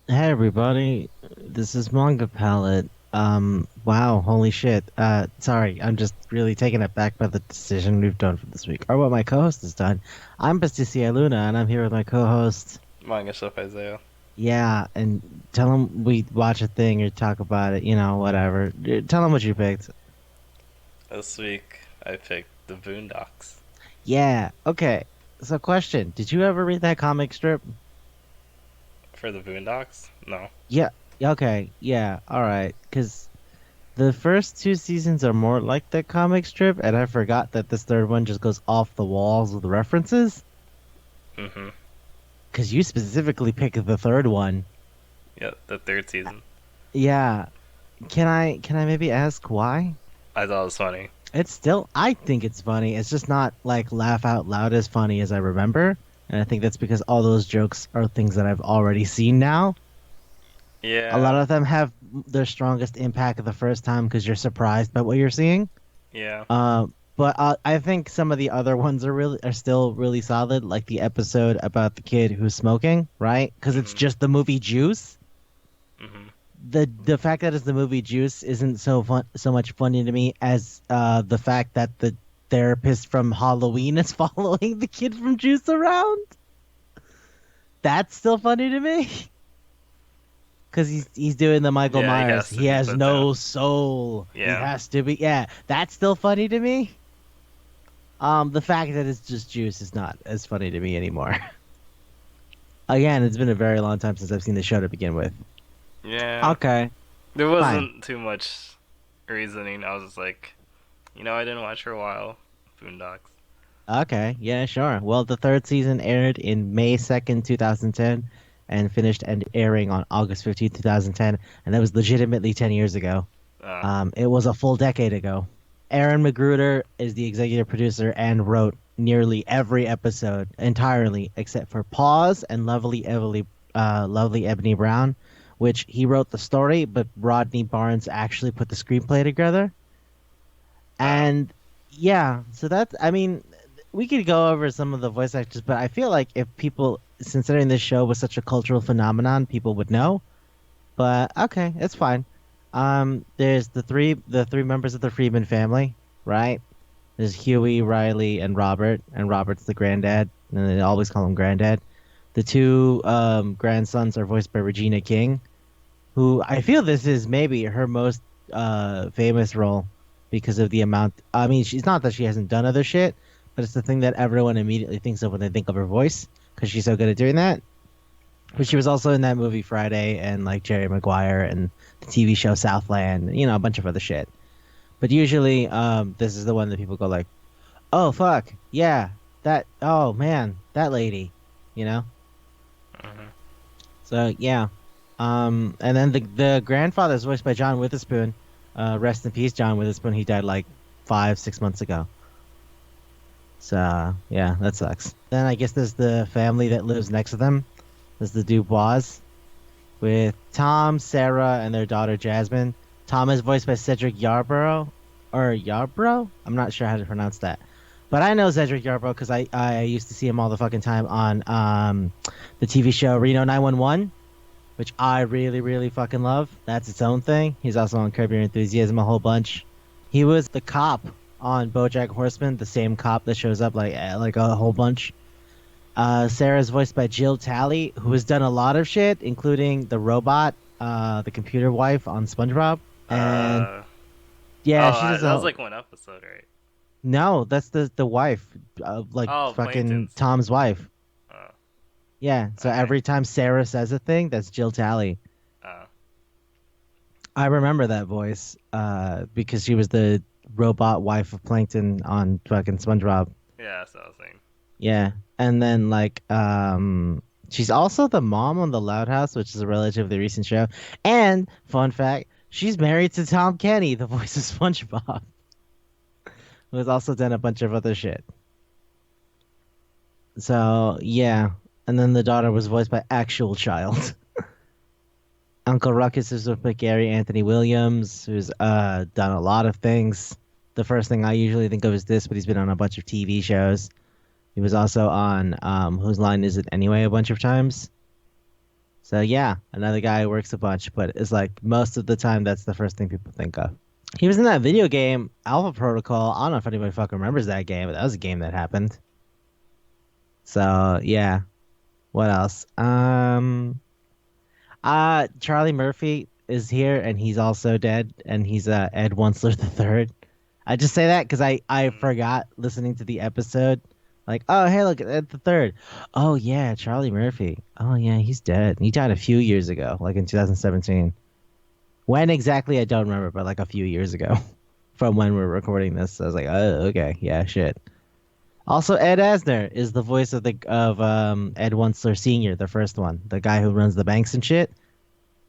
Hey everybody, this is Manga Palate. Wow, holy shit. Sorry, I'm just really taken aback by the decision we've done for this week, or what my co-host has done. I'm Pasticia Luna, and I'm here with my co-host. Manga stuff, Isaiah. Yeah, and tell him we watch a thing or talk about it, whatever. Tell him what you picked. This week I picked the Boondocks. Yeah, okay. So, question: did you ever read that comic strip? For the Boondocks? No. Yeah. Okay. Yeah. All right. Because the first two seasons are more like the comic strip, and I forgot that this third one just goes off the walls with references. Mm-hmm. Because you specifically picked the third one. Yeah, the third season. Yeah. Can I maybe ask why? I thought it was funny. I think it's funny. It's just not like laugh out loud as funny as I remember. And I think that's because all those jokes are things that I've already seen now. A lot Yeah, of them have their strongest impact the first time because you're surprised by what you're seeing. yeah. But I think some of the other ones are still really solid, like the episode about the kid who's smoking, right? Because it's Mm-hmm. just the movie Juice. Mm-hmm. The fact that it's the movie Juice isn't so much funny to me as the fact that the therapist from Halloween is following the kid from Juice around. That's still funny to me because he's doing the Michael Yeah, he Myers. has to He be has put down. no soul. He Yeah. has to be. Yeah, that's still funny to me. The fact that it's just Juice is not as funny to me anymore. Again, it's been a very long time since I've seen the show to begin with. Yeah. Okay, There fine. wasn't too much reasoning. I was just like, I didn't watch for a while. Boondocks. Okay, yeah, sure. Well, the third season aired in May 2nd, 2010, and finished and airing on August 15th, 2010, and that was legitimately 10 years ago. Uh, It was a full decade ago. Aaron Magruder is the executive producer and wrote nearly every episode entirely, except for Pause and Lovely Ebony Brown, which he wrote the story, but Rodney Barnes actually put the screenplay together. uh, And yeah, so that's, I mean, we could go over some of the voice actors, but I feel like if people, considering this show was such a cultural phenomenon, people would know. But okay, it's fine. There's the three members of the Freeman family, right? There's Huey, Riley, and Robert, and Robert's the granddad, and they always call him granddad. The two grandsons are voiced by Regina King, who I feel this is maybe her most famous role because of the amount. I mean, she's not that she hasn't done other shit, but it's the thing that everyone immediately thinks of when they think of her voice because she's so good at doing that. But she mhm. was also in that movie Friday and like Jerry Maguire and the TV show Southland, a bunch of other shit. But usually, this is the one that people go like, "Oh fuck, yeah, oh man, that lady," you know. Mhm. So yeah, and then the grandfather is voiced by John Witherspoon. Rest in peace, John Witherspoon. He died like 5, 6 months ago. So yeah, that sucks. Then I guess there's the family that lives next to them. There's the Dubois with Tom, Sarah, and their daughter Jasmine. Tom is voiced by Cedric Yarborough or Yarborough. I'm not sure how to pronounce that, but I know Cedric Yarborough because I used to see him all the fucking time on the TV show Reno 911, which I really really fucking love. That's its own thing. He's also on Curb Your Enthusiasm a whole bunch. He was the cop on BoJack Horseman, the same cop that shows up like a whole bunch. Sarah's voiced by Jill Talley, who has done a lot of shit, including the robot, the computer wife on SpongeBob. And Uh yeah, oh, she does that a was whole. like one episode, right? No, that's the wife, like Oh, fucking Plankton's. Tom's wife. Oh, Yeah, so okay. every time Sarah says a thing, that's Jill Talley. Oh, I remember that voice, because she was the robot wife of Plankton on fucking SpongeBob. yeah, that's what I was saying. Yeah, and then like, she's also the mom on The Loud House, which is a relatively recent show. And fun fact, she's married to Tom Kenny, the voice of SpongeBob, who has also done a bunch of other shit. So yeah, and then the daughter was voiced by actual child. Uncle Ruckus is with Gary Anthony Williams, who's done a lot of things. The first thing I usually think of is this, but he's been on a bunch of TV shows. He was also on Whose Line Is It Anyway a bunch of times. So yeah, another guy who works a bunch, but it's like most of the time that's the first thing people think of. He was in that video game Alpha Protocol. I don't know if anybody fucking remembers that game, but that was a game that happened. So yeah, what else? Charlie Murphy is here, and he's also dead, and he's Ed Wunsler the third. I just say that because I Mm. forgot listening to the episode. Like, oh hey, look at the third. Oh yeah, Charlie Murphy. Oh yeah, he's dead. He died a few years ago, like in 2017. When exactly, I don't remember, but like a few years ago, from when we're recording this. I was like, oh okay, yeah, shit. Also, Ed Asner is the voice of Ed Wunsler Senior, the first one, the guy who runs the banks and shit.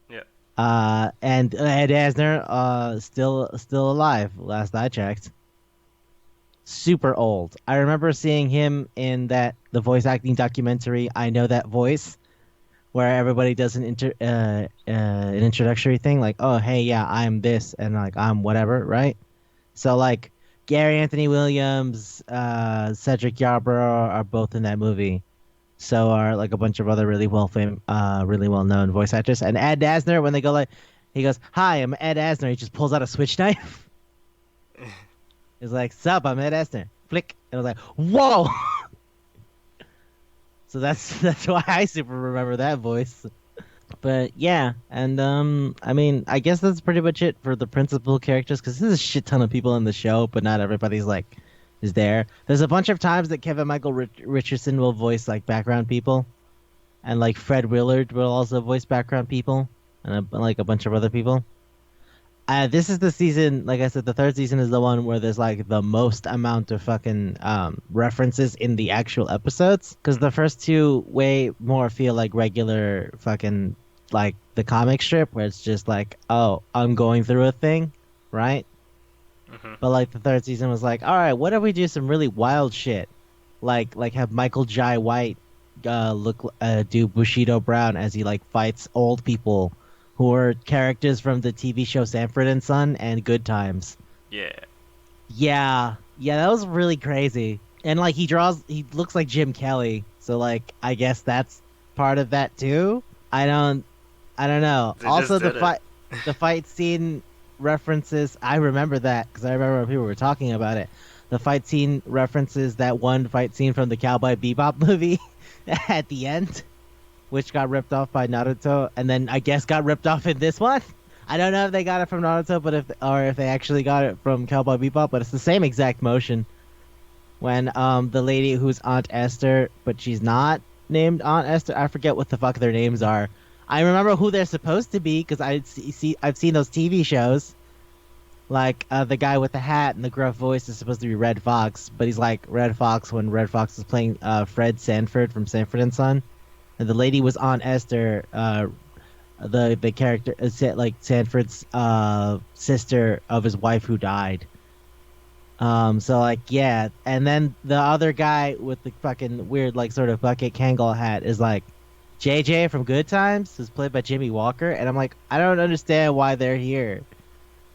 Yeah. And Ed Asner, still alive. Last I checked. Super old. I remember seeing him in the voice acting documentary. I know that voice, where everybody does an introductory thing, like, oh hey yeah, I'm this, and like I'm whatever, right? So like Gary Anthony Williams, Cedric Yarborough are both in that movie. So are like a bunch of other really well known voice actors. And Ed Asner, when they go like, he goes, "Hi, I'm Ed Asner." He just pulls out a switch knife. He's like, "Sup, I'm Ed Asner." Flick, and I was like, "Whoa!" So that's why I super remember that voice. But yeah, and I mean, I guess that's pretty much it for the principal characters because there's a shit ton of people in the show, but not everybody's like is there. There's a bunch of times that Kevin Michael Richardson will voice like background people, and like Fred Willard will also voice background people, and like a bunch of other people. This is the season, like I said, the third season is the one where there's like the most amount of fucking references in the actual episodes. Because the first two way more feel like regular fucking like the comic strip where it's just like, oh, I'm going through a thing, right? Hmm. But like the third season was like, all right, what if we do some really wild shit, like have Michael Jai White do Bushido Brown as he like fights old people who are characters from the TV show Sanford and Son and Good Times. Yeah. Yeah, yeah, that was really crazy. And like he looks like Jim Kelly, so like I guess that's part of that too. I don't, I don't know. They just Also, did it. the fight scene references. I remember that because I remember when people were talking about it. The fight scene references that one fight scene from the Cowboy Bebop movie at the end, which got ripped off by Naruto, and then I guess got ripped off in this one. I don't know if they got it from Naruto, but if they actually got it from Cowboy Bebop, but it's the same exact motion. When the lady who's Aunt Esther, but she's not named Aunt Esther. I forget what the fuck their names are. I remember who they're supposed to be because I've seen those TV shows. Like the guy with the hat and the gruff voice is supposed to be Red Fox, but he's like Red Fox when Red Fox is playing Fred Sanford from Sanford and Son, and the lady was Aunt Esther, the character like Sanford's sister of his wife who died. So like yeah, and then the other guy with the fucking weird like sort of bucket Kangol hat is like JJ from Good Times, who's played by Jimmy Walker, and I'm like I don't understand why they're here,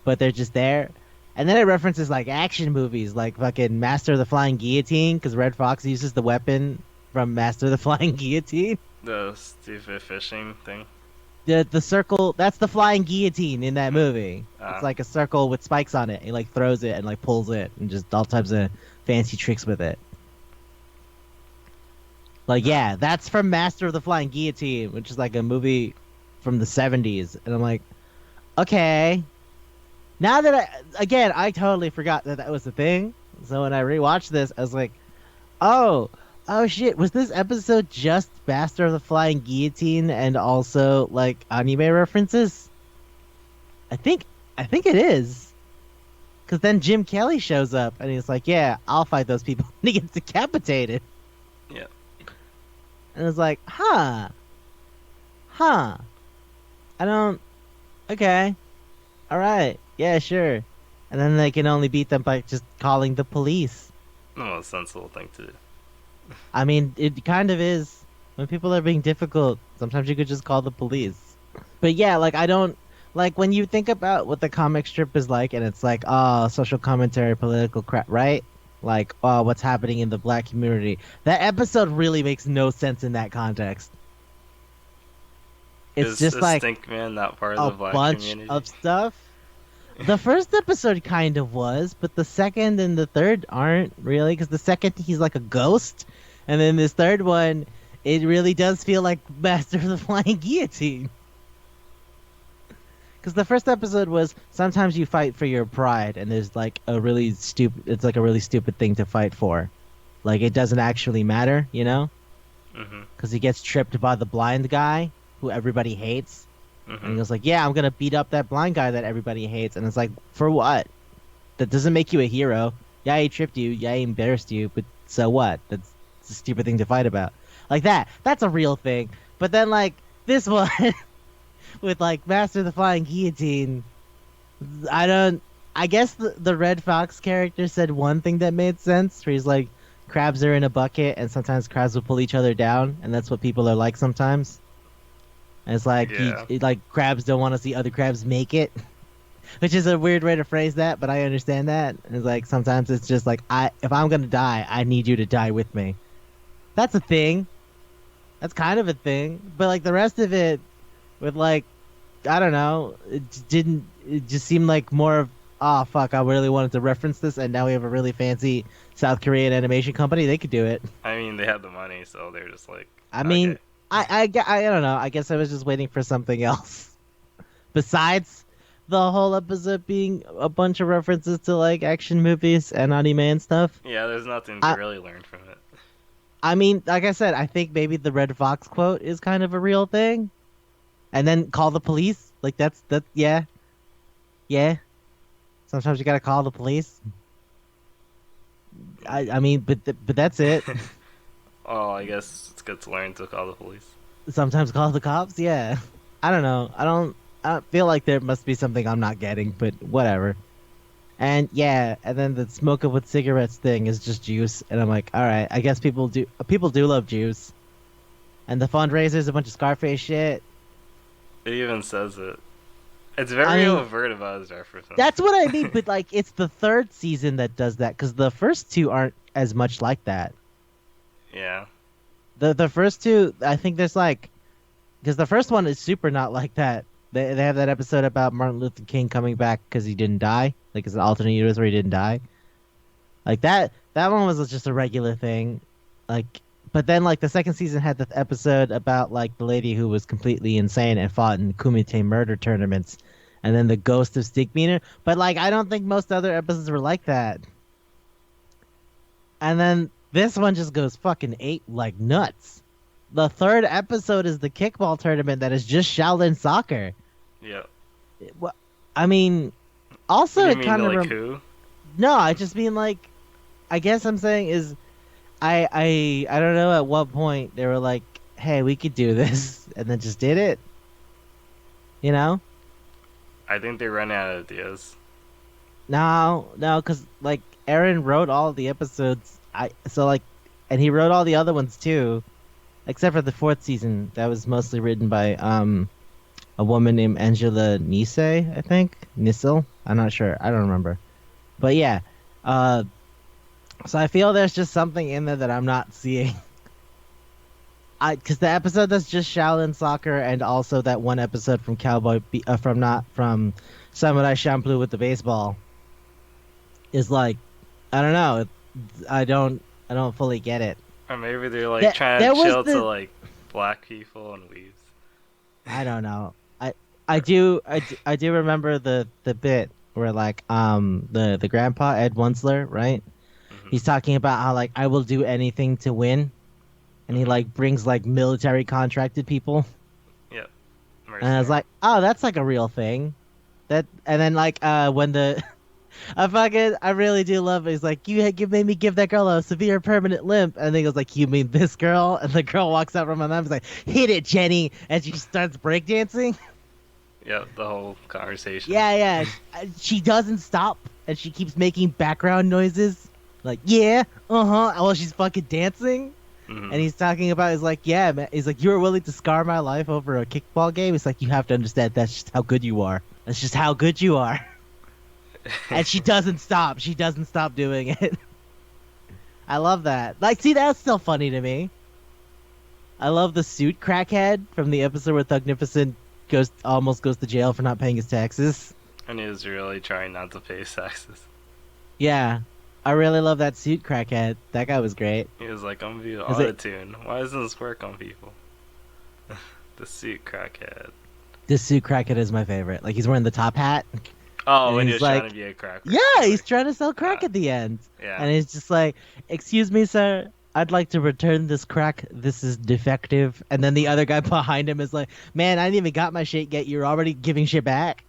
but they're just there. And then it references like action movies, like fucking Master of the Flying Guillotine, because Red Fox uses the weapon from Master of the Flying Guillotine. The stupid fishing thing. The circle, that's the flying guillotine in that movie. It's Uh, like a circle with spikes on it. He like throws it and like pulls it and just all types of fancy tricks with it. Like uh, yeah, that's from Master of the Flying Guillotine, which is like a movie from the 70s. And I'm like, okay. Now that I totally forgot that that was the thing. So when I rewatched this, I was like, oh, oh shit, was this episode just Master of the Flying Guillotine and also like anime references? I think, I think it is. Because then Jim Kelly shows up and he's like, yeah, I'll fight those people. And he gets decapitated. Yeah. And it's like, huh, I don't, okay, all right, yeah, sure. And then they can only beat them by just calling the police. The most sensible thing to do. I mean, it kind of is. When people are being difficult, sometimes you could just call the police. But yeah, like I don't like when you think about what the comic strip is like, and it's like, oh, social commentary, political crap, right? Like, oh, what's happening in the black community. That episode really makes no sense in that context. It's Is just like Stinkman not part of a the black bunch community? of stuff. The first episode kind of was, but the second and the third aren't really, because the second he's like a ghost, and then this third one, it really does feel like Master of the Flying Guillotine. Because the first episode was sometimes you fight for your pride, and there's like a really stupid, it's like a really stupid thing to fight for. Like it doesn't actually matter, you know? Mhm. Because he gets tripped by the blind guy who everybody hates. And he Mhm. goes like, "Yeah, I'm gonna beat up that blind guy that everybody hates." And it's like, for what? That doesn't make you a hero. Yeah, he tripped you. Yeah, he embarrassed you. But so what? That's a stupid thing to fight about. Like that. That's a real thing. But then like this one with like Master of the Flying Guillotine, I don't. I guess the Red Fox character said one thing that made sense, where he's like, crabs are in a bucket, and sometimes crabs will pull each other down, and that's what people are like sometimes. And it's like Yeah. like crabs don't want to see other crabs make it, which is a weird way to phrase that, but I understand that. It's like sometimes it's just like if I'm gonna die, I need you to die with me. That's a thing. That's kind of a thing. But like the rest of it, with like I don't know, didn't. It just seemed like more of oh fuck, I really wanted to reference this, and now we have a really fancy South Korean animation company. They could do it. I mean, they had the money, so they're just like, I okay. mean, I don't know. I guess I was just waiting for something else besides the whole episode being a bunch of references to like action movies and anime and stuff. Yeah, there's nothing to I really learn from it. I mean, like I said, I think maybe the Red Fox quote is kind of a real thing. And then call the police. Like that's yeah. Yeah. Sometimes you gotta call the police. I mean, but that's it. Oh, I guess it's good to learn to call the police. Sometimes call the cops. Yeah. I don't know. I don't feel like there must be something I'm not getting, but whatever. And yeah, and then the smoking with cigarettes thing is just juice, and I'm like, all right, I guess people do love juice. And the fundraiser's a bunch of Scarface shit. It even says it. It's I very mean, overt about his references. that's what I mean, but like it's the third season that does that because the first two aren't as much like that. Yeah. The first two, I think there's like because the first one is super not like that. They have that episode about Martin Luther King coming back because he didn't die, like it's an alternate universe where he didn't die. Like that one was just a regular thing. Like but then like the second season had the episode about like the lady who was completely insane and fought in Kumite murder tournaments and then the ghost of Stinkmeaner. But like I don't think most other episodes were like that. And then this one just goes fucking ape like nuts. The third episode is the kickball tournament that is just Shaolin soccer. Yeah. What I mean, What also do you it mean, kind of like who? no, I just mean like I guess I'm saying is I don't know at what point they were like, "Hey, we could do this," and then just did it. You know? I think they run out of ideas. No, no, because like Aaron wrote all the episodes. I so like, and he wrote all the other ones too, except for the fourth season. That was mostly written by a woman named Angela Nisei, I think Nissel. I'm not sure. I don't remember. But yeah, uh, so I feel there's just something in there that I'm not seeing. I because the episode that's just Shaolin soccer and also that one episode from from not from Samurai Champloo with the baseball is like I don't know. I don't fully get it. Or maybe they're like There, trying there to was chill to the like black people and weaves. I don't know. I do remember the bit. where like the grandpa Ed Wunsler, right? Mhm. He's talking about how like I will do anything to win, and he Mhm. like brings like military contracted people, Yep. and I was Mercenary. like, oh, that's like a real thing. That and then like when the I really do love it. He's like, you made me give that girl a severe permanent limp. And then he goes like, you mean this girl? And the girl walks out from my mom. He's like, hit it, Jenny. And she starts breakdancing. Yep. The whole conversation. Yeah. She doesn't stop. And she keeps making background noises. Like, yeah, uh-huh. While she's fucking dancing. And Mhm. he's talking about, he's like, yeah, man. He's like, you were willing to scar my life over a kickball game? It's like, you have to understand that's just how good you are. That's just how good you are. And she doesn't stop. She doesn't stop doing it. I love that. Like, see, that's still funny to me. I love the suit crackhead from the episode where Thugnificent almost goes to jail for not paying his taxes. And he was really trying not to pay taxes. Yeah, I really love that suit crackhead. That guy was great. He was like, I'm gonna be Is it auto-tune. Why doesn't this work on people? The suit crackhead. this suit crackhead is my favorite. Like he's wearing the top hat Oh, and when he he's was trying to like, be a cracker. yeah, He's he's like, trying to sell crack uh, at the end, yeah. and he's just like, "Excuse me, sir, I'd like to return this crack. This is defective." And then the other guy behind him is like, "Man, I didn't even got my shit yet. You're already giving shit back."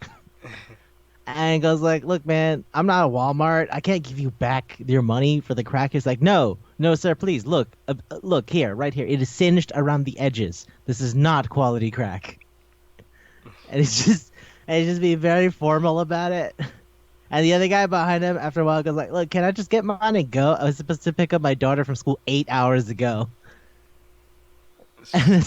And he goes like, "Look, man, I'm not a Walmart. I can't give you back your money for the crack." He's like, "No, no, sir, please look, look here, right here. It is singed around the edges. This is not quality crack." And he's just being very formal about it. And the other guy behind him, after a while, goes like, "Look, can I just get mine and go? I was supposed to pick up my daughter from school 8 hours ago." And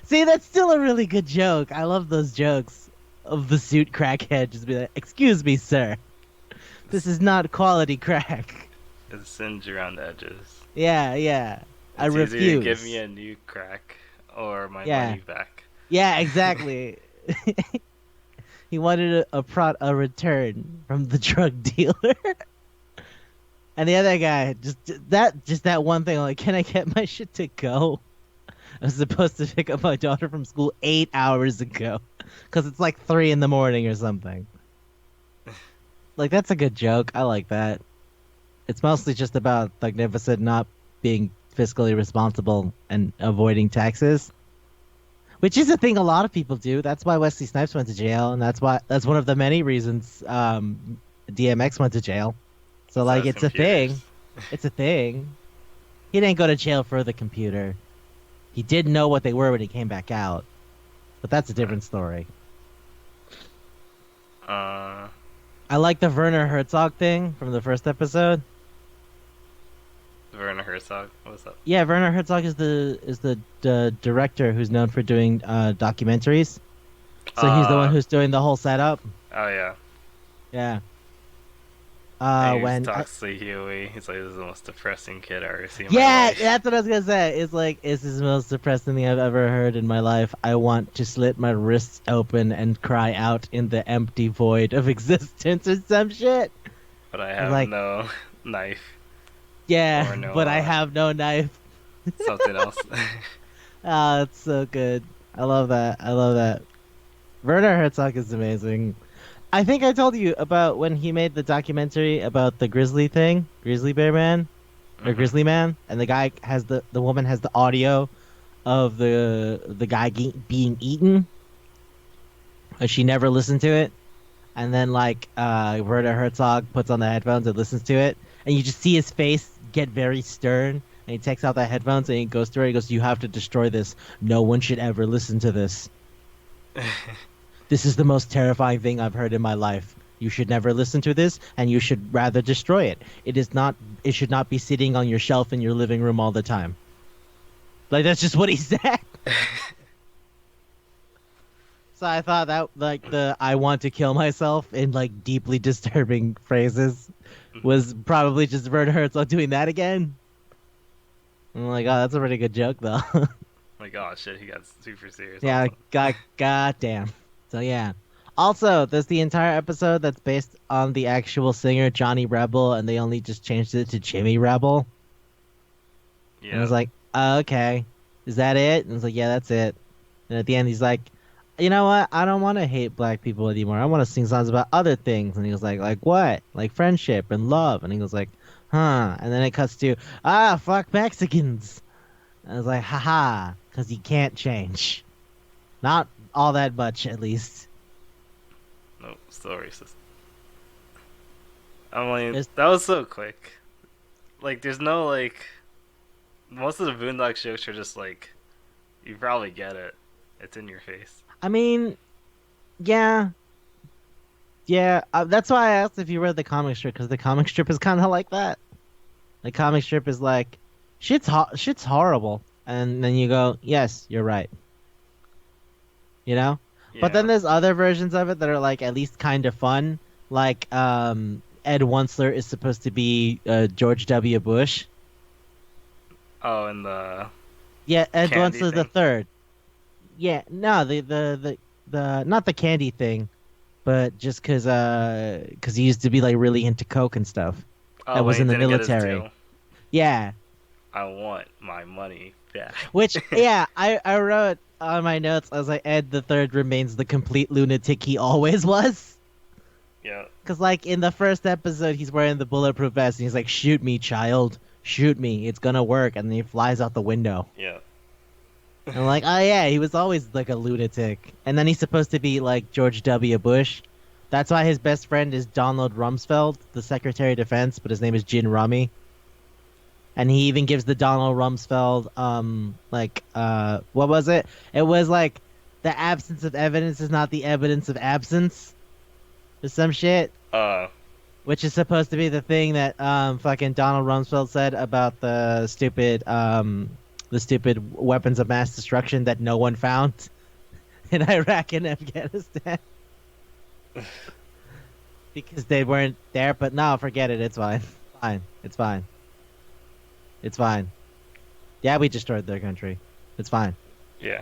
see, that's still a really good joke. I love those jokes of the suit crackhead just be like, "Excuse me, sir, this is not quality crack." It's singed around the edges. Yeah. I It's easier to give me refuse. a new crack or my Yeah, money back. yeah, exactly. He wanted a return from the drug dealer. And the other guy just that one thing like, "Can I get my shit to go?" I was supposed to pick up my daughter from school 8 hours ago because it's like 3 in the morning or something. Like that's a good joke. I like that. It's mostly just about Magnificent not being fiscally responsible and avoiding taxes, which is a thing a lot of people do. That's why Wesley Snipes went to jail, and that's one of the many reasons DMX went to jail. So So like that's it's a computers. thing. It's a thing. He didn't go to jail for the computer. He didn't know what they were when he came back out, but that's a different story. Uh, I like the Werner Herzog thing from the first episode. Werner Herzog. What's up? Yeah, Werner Herzog is the director who's known for doing documentaries. So he's the one Uh, who's doing the whole setup. oh yeah. Yeah. And he When talks to Huey. He's like, this is the most depressing kid I ever seen in my yeah, life. that's what I was gonna say. It's like, is this the most depressing thing I've ever heard in my life? I want to slit my wrists open and cry out in the empty void of existence or some shit. But I It's have like, no knife yeah, or no but I have no knife. something else. Oh, it's so good. I love that. I love that. Werner Herzog is amazing. I think I told you about when he made the documentary about the grizzly thing, Grizzly Bear Man or Hmm. Grizzly Man, and the guy has the woman has the audio of the guy being eaten, and she never listened to it. And then like Werner Herzog puts on the headphones and listens to it, and you just see his face get very stern. And he takes out the headphones and he goes through it. He goes, "You have to destroy this. No one should ever listen to this. This is the most terrifying thing I've heard in my life. You should never listen to this, and you should rather destroy it. It is not. It should not be sitting on your shelf in your living room all the time." Like that's just what he said. So I thought that like the "I want to kill myself" in like deeply disturbing phrases was probably just Werner Herzog doing that again. I'm like, oh, that's a pretty good joke though. Like, oh shit, he got super serious all of a Yeah, sudden. goddamn. So yeah. Also, there's the entire episode that's based on the actual singer Johnny Rebel, and they only just changed it to Jimmy Rebel. And I was Yeah. like, okay, is that it? And I was like, yeah, that's it. And at the end, he's like, you know what? I don't want to hate black people anymore. I want to sing songs about other things. And he was like what? Like friendship and love. And he was like, huh. And then it cuts to, fuck Mexicans. And I was like, haha, because he can't change. Not all that much, at least. Nope, still racist. I mean, There's, that was so quick. Like, there's no like. Most of the Boondocks jokes are just like, you probably get it. It's in your face. I mean, yeah, yeah. That's why I asked if you read the comic strip, because the comic strip is kind of like that. The comic strip is like, shit's horrible. And then you go, yes, you're right. You know? But Yeah. then there's other versions of it that are like at least kind of fun. Like Ed Wuncler is supposed to be George W. Bush. Oh, and the Yeah, Ed candy Wuncler the thing. third. Yeah, no, the not the candy thing, but just cause he used to be like really into coke and stuff. Oh, That when was he in the didn't get his military. deal. Yeah, I want my money back. which yeah, I wrote on my notes. I was like, Ed the third remains the complete lunatic he always was. Yeah. Cause like in the first episode, he's wearing the bulletproof vest and he's like, "Shoot me, child, shoot me, it's gonna work," and then he flies out the window. Yeah. And I'm like, oh yeah, he was always like a lunatic. And then he's supposed to be like George W. Bush. That's why his best friend is Donald Rumsfeld, the Secretary of Defense, but his name is Jin Rummy. And he even gives the Donald Rumsfeld what was it? It was like the absence of evidence is not the evidence of absence or some shit. Uh. Which is supposed to be the thing that fucking Donald Rumsfeld said about the stupid weapons of mass destruction that no one found in Iraq and Afghanistan because they weren't there. But no, forget it. It's fine. Fine. It's fine. It's fine. Yeah, we destroyed their country. It's fine. Yeah.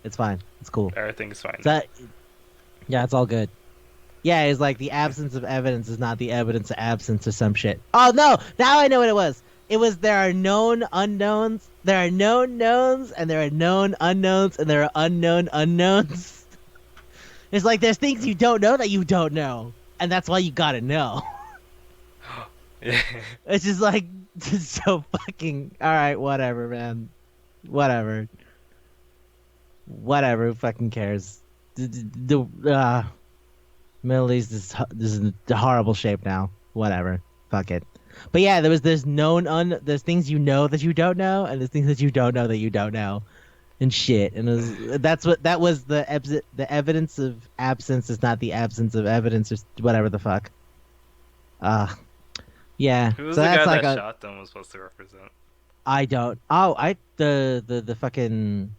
It's fine. It's cool. Everything's fine. So, yeah, it's all good. Yeah, it's like the absence of evidence is not the evidence of absence or some shit. Oh no! Now I know what it was. It was there are known unknowns, there are known knowns, and there are known unknowns, and there are unknown unknowns. It's like there's things you don't know that you don't know, and that's why you gotta know. Yeah. It's just like just so fucking all right. Whatever, man. Whatever. Whatever. Who fucking cares? Middle East is in a horrible shape now. Whatever. Fuck it. But yeah, there's things you know that you don't know, and there's things that you don't know that you don't know, and shit. And that was the evidence of absence is not the absence of evidence or whatever the fuck. Uh yeah. Who was So the that's guy like that a shot them was supposed to represent? I don't. Oh, I the fucking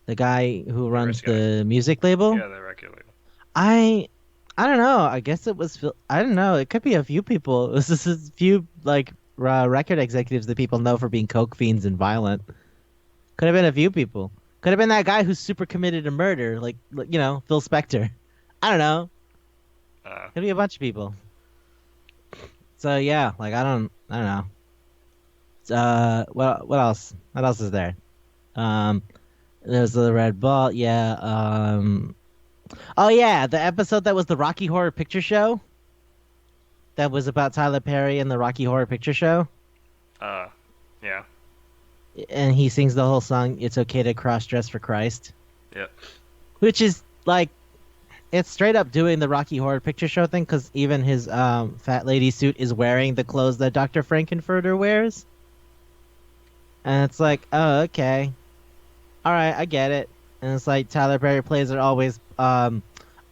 the guy who The runs rich guy. the music label. Yeah, the record label. I I don't know. I guess it was. I don't know. It could be a few people. This is a few like record executives that people know for being coke fiends and violent. Could have been a few people. Could have been that guy who's super committed to murder, like Phil Spector. I don't know. Uh, Could be a bunch of people. So yeah, like I don't know. What else? What else is there? Um, there's the Red Ball. Yeah. Oh yeah, the episode that was the Rocky Horror Picture Show. That was about Tyler Perry and the Rocky Horror Picture Show, uh, yeah. and he sings the whole song "It's Okay to Cross Dress for Christ," Yep. which is like it's straight up doing the Rocky Horror Picture Show thing because even his fat lady suit is wearing the clothes that Dr. Frankenfurter wears, and it's like, oh okay, all right, I get it. And it's like Tyler Perry plays it always. I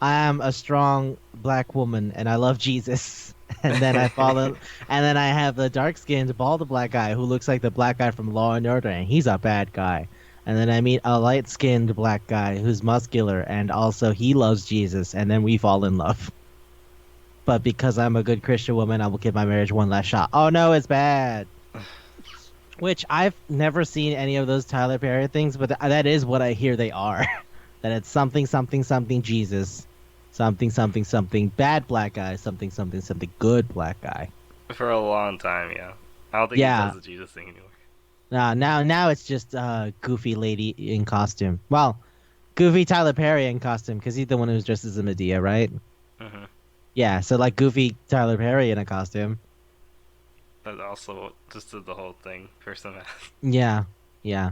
am a strong black woman, and I love Jesus. And then I follow, and then I have the dark-skinned, bald black guy who looks like the black guy from Law and Order, and he's a bad guy. And then I meet a light-skinned black guy who's muscular, and also he loves Jesus, and then we fall in love. But because I'm a good Christian woman, I will give my marriage one last shot. Oh no, it's bad. Which I've never seen any of those Tyler Perry things, but that is what I hear they are. That it's something, something, something Jesus. Something, something, something bad black guy. Something, something, something good black guy. For a long time, yeah. I don't think he Yeah. does the Jesus thing anymore. Now it's just goofy lady in costume. Well, Goofy Tyler Perry in costume because he's the one who's dressed as a Medea, right? Hmm. Yeah, so like Goofy Tyler Perry in a costume. But also just did the whole thing for some. Yeah, yeah.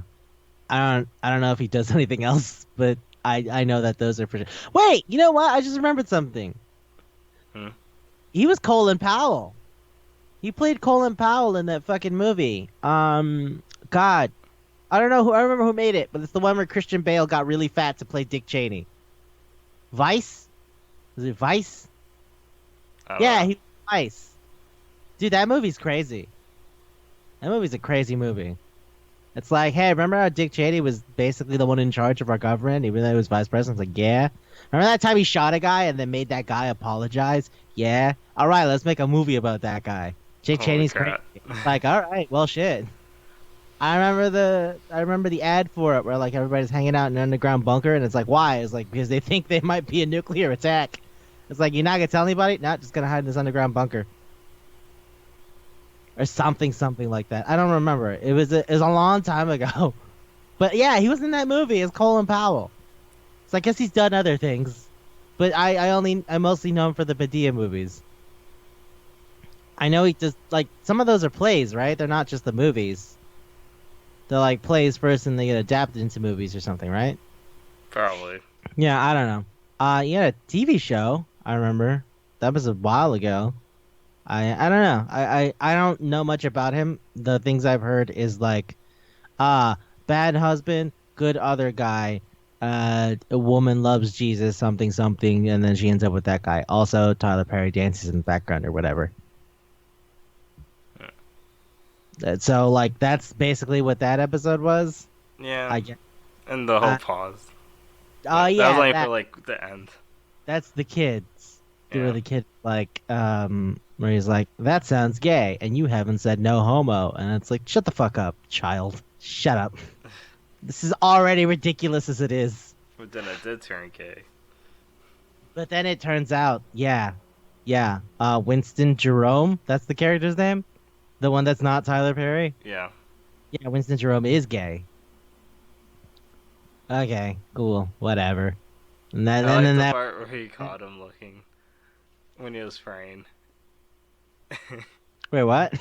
I don't know if he does anything else, but I know that those are for sure. Wait, you know what? I just remembered something. Hmm. He was Colin Powell. He played Colin Powell in that fucking movie. God, I don't know who. I remember who made it, but it's the one where Christian Bale got really fat to play Dick Cheney. Vice? Was it Vice? I don't Yeah, know. he was Vice. Dude, that movie's crazy. That movie's a crazy movie. It's like, hey, remember how Dick Cheney was basically the one in charge of our government, even though he was vice president? It's like, yeah. Remember that time he shot a guy and then made that guy apologize? Yeah. All right, let's make a movie about that guy. Dick Holy Cheney's crazy. crap. It's like, all right, well, shit. I remember the ad for it where like everybody's hanging out in an underground bunker, and it's like, why? It's like because they think they might be a nuclear attack. It's like you're not gonna tell anybody? Not just gonna hide in this underground bunker or something like that. I don't remember. It was a long time ago. But yeah, he was in that movie as Colin Powell. So I guess he's done other things. But I mostly know him for the Padilla movies. I know he just like some of those are plays, right? They're not just the movies. They're like plays first and they get adapted into movies or something, right? Probably. Yeah, I don't know. He had a TV show, I remember. That was a while ago. I don't know. I don't know much about him. The things I've heard is like bad husband, good other guy, a woman loves Jesus, something something, and then she ends up with that guy. Also, Tyler Perry dances in the background or whatever. So like that's basically what that episode was. Yeah. I guess. And the whole Uh, pause. oh That was yeah, only for that like the end. that's the kids. Where Yeah. the kid like where he's like, that sounds gay, and you haven't said no homo, and it's like, shut the fuck up, child. Shut up. This is already ridiculous as it is. But then it did turn gay. But then it turns out, yeah, yeah. Winston Jerome, that's the character's name, the one that's not Tyler Perry. Yeah. Yeah, Winston Jerome is gay. Okay, cool, whatever. I And like then the that. part where he caught him looking when he was praying. Wait, what?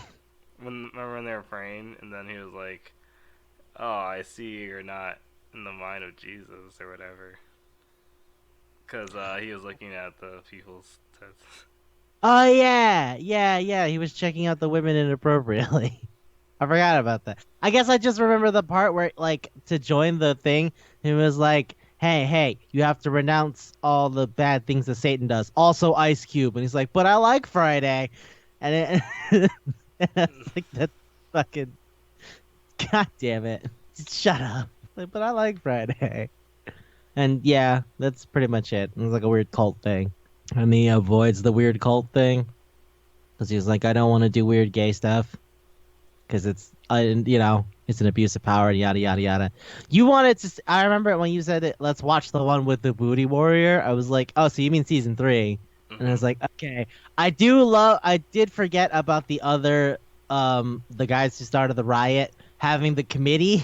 Remember when they were praying, and then he was like, "Oh, I see you're not in the mind of Jesus or whatever," because he was looking at the people's tits. Oh yeah, yeah, yeah. He was checking out the women inappropriately. I forgot about that. I guess I just remember the part where, like, to join the thing, he was like, "Hey, hey, you have to renounce all the bad things that Satan does. Also, Ice Cube." And he's like, "But I like Friday," and it, and it's like that fucking. God damn it! Just shut up. Like, but I like Friday. And yeah, that's pretty much it. It was like a weird cult thing, and he avoids the weird cult thing because he's like, "I don't want to do weird gay stuff." Because it's an abuse of power, yada yada yada. You wanted to. I remember when you said it. Let's watch the one with the booty warrior. I was like, oh, so you mean season 3? And I Hmm. was like, okay. I do love. I did forget about the other, the guys who started the riot having the committee.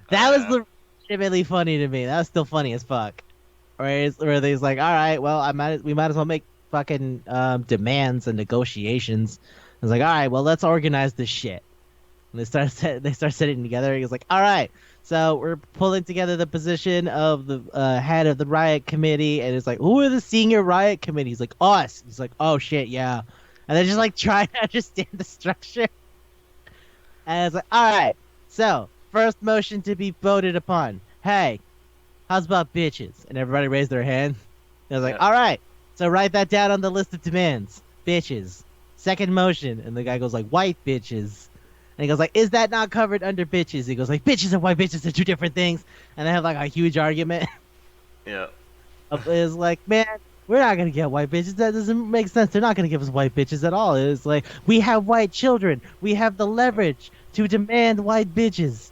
Oh That was yeah. legitimately funny to me. That was still funny as fuck. Where they's like, all right, well, we might as well make fucking demands and negotiations. I was like, all right, well, let's organize this shit. And they start sitting together. He was like, all right, so we're pulling together the position of the head of the riot committee, and it's like, who are the senior riot committee? He's like, us. He's like, oh shit, yeah. And they're just like trying to understand the structure. And it's like, all right, so first motion to be voted upon. Hey, how's about bitches? And everybody raised their hand. And I was like, Yeah. all right, so write that down on the list of demands. Bitches. Second motion. And the guy goes like, white bitches. And he goes like, is that not covered under bitches? He goes like, bitches and white bitches are two different things. And they have like a huge argument. Yeah. It's like, man, we're not gonna get white bitches. That doesn't make sense. They're not gonna give us white bitches at all. It's like, we have white children. We have the leverage to demand white bitches.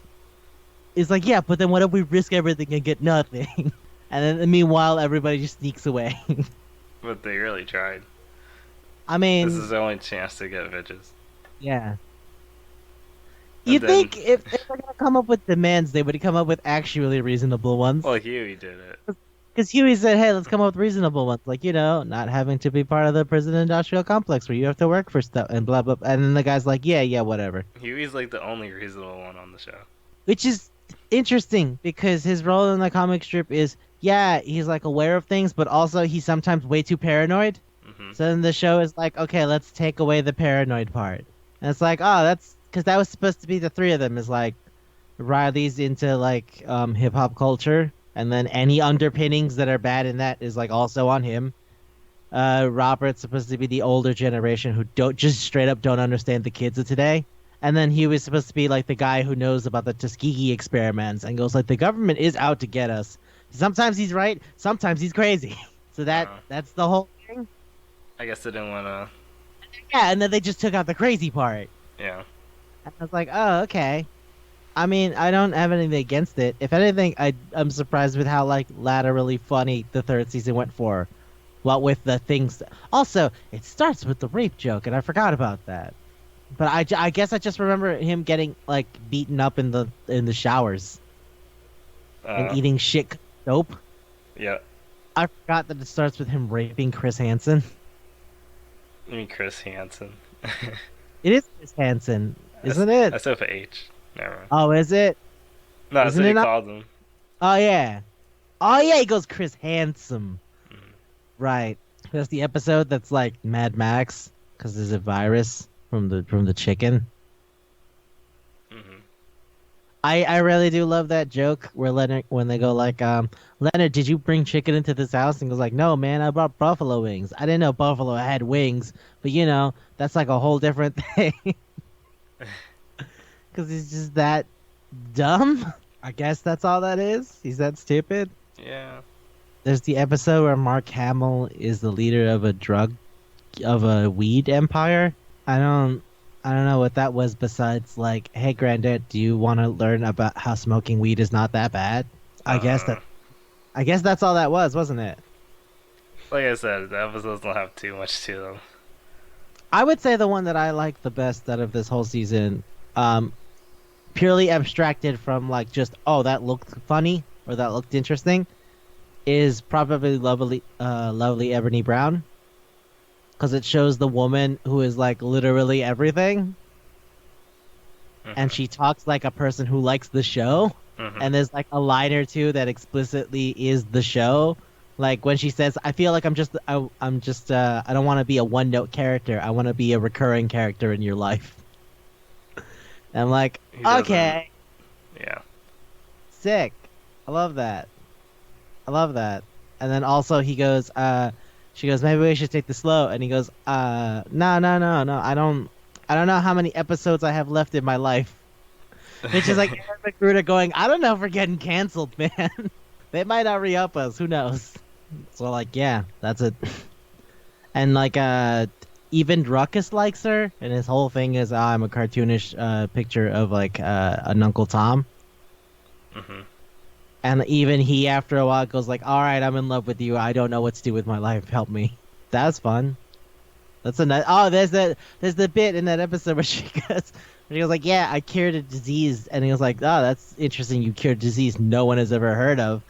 It's like, yeah, but then what if we risk everything and get nothing? And then meanwhile, everybody just sneaks away. But they really tried. I This mean, is the only chance to get bitches. yeah. You And then, think if they're gonna come up with demands, they would come up with actually reasonable Well, ones. Huey did it. Because Huey said, "Hey, let's come up with reasonable ones, like not having to be part of the prison industrial complex where you have to work for stuff and blah blah." And then the guy's like, "Yeah, yeah, whatever," Huey's like the only reasonable one on the show. which is interesting because his role in the comic strip is, yeah, he's like aware of things, but also he's sometimes way too paranoid. Hmm. So then the show is like, okay, let's take away the paranoid part, and it's like, oh, that's because that was supposed to be the three of them. Is like Riley's into like hip hop culture, and then any underpinnings that are bad in that is like also on him. Robert's supposed to be the older generation who don't just straight up don't understand the kids of today. And then he was supposed to be like the guy who knows about the Tuskegee experiments and goes like the government is out to get us. Sometimes he's right, sometimes he's crazy. So Uh, that's the whole thing. I guess they didn't want to. Yeah, and then they just took out the crazy part. Yeah. And I was like, oh, okay. I mean, I don't have anything against it. If anything, I'm surprised with how like laterally funny the third season went for. What with the things. Also, it starts with the rape joke, and I forgot about that. But I guess I just remember him getting like beaten up in the showers and Uh, eating shit soap. yeah. I forgot that it starts with him raping Chris Hansen. I mean Chris Hansen. It is Chris Hansen, That's isn't it? that's with H. Never mind. Oh, is it? No, that's Isn't what it he not? called him. Oh yeah. Oh yeah, he goes Chris Handsome. Mm-hmm. Right. That's the episode that's like Mad Max because there's a virus from the chicken. Mm-hmm. I really do love that joke where Leonard when they go like Leonard, did you bring chicken into this house? And he goes like, no man, I brought buffalo wings. I didn't know buffalo had wings, but that's like a whole different thing because he's just that dumb. I guess that's all that is. He's that stupid. Yeah. There's the episode where Mark Hamill is the leader of a weed empire. I don't I don't know what that was besides like, hey granddad, do you want to learn about how smoking weed is not that bad? I guess Uh, that I guess that's all that was, wasn't it? like I said, the episodes don't have too much to them. I would say the one that I like the best out of this whole season, um, purely abstracted from like just that looked funny or that looked interesting, is probably lovely Ebony Brown, because it shows the woman who is like literally everything, and Mm-hmm. she talks like a person who likes the show. Mm-hmm. And there's like a line or two that explicitly is the show. Like when she says, "I feel like I'm just I don't want to be a one note character. I want to be a recurring character in your life." And I'm like, He doesn't. okay, Yeah. sick. I love that. I love that. And then also she goes, maybe we should take this slow. And he goes, no, no, no, no. I don't know how many episodes I have left in my life. Which is like Aaron McGruder going, I don't know if we're getting canceled, man. They might not re-up us. Who knows? So like, yeah, that's it. And like, even Ruckus likes her, and his whole thing is, I'm a cartoonish picture of like an Uncle Tom. Mm-hmm. And even he, after a while, goes like, "All right, I'm in love with you. I don't know what to do with my life. Help me." That's fun. That's a nice. Oh, there's the bit in that episode where she goes like, "Yeah, I cured a disease," and he was like, "Oh, that's interesting. You cured a disease no one has ever heard of."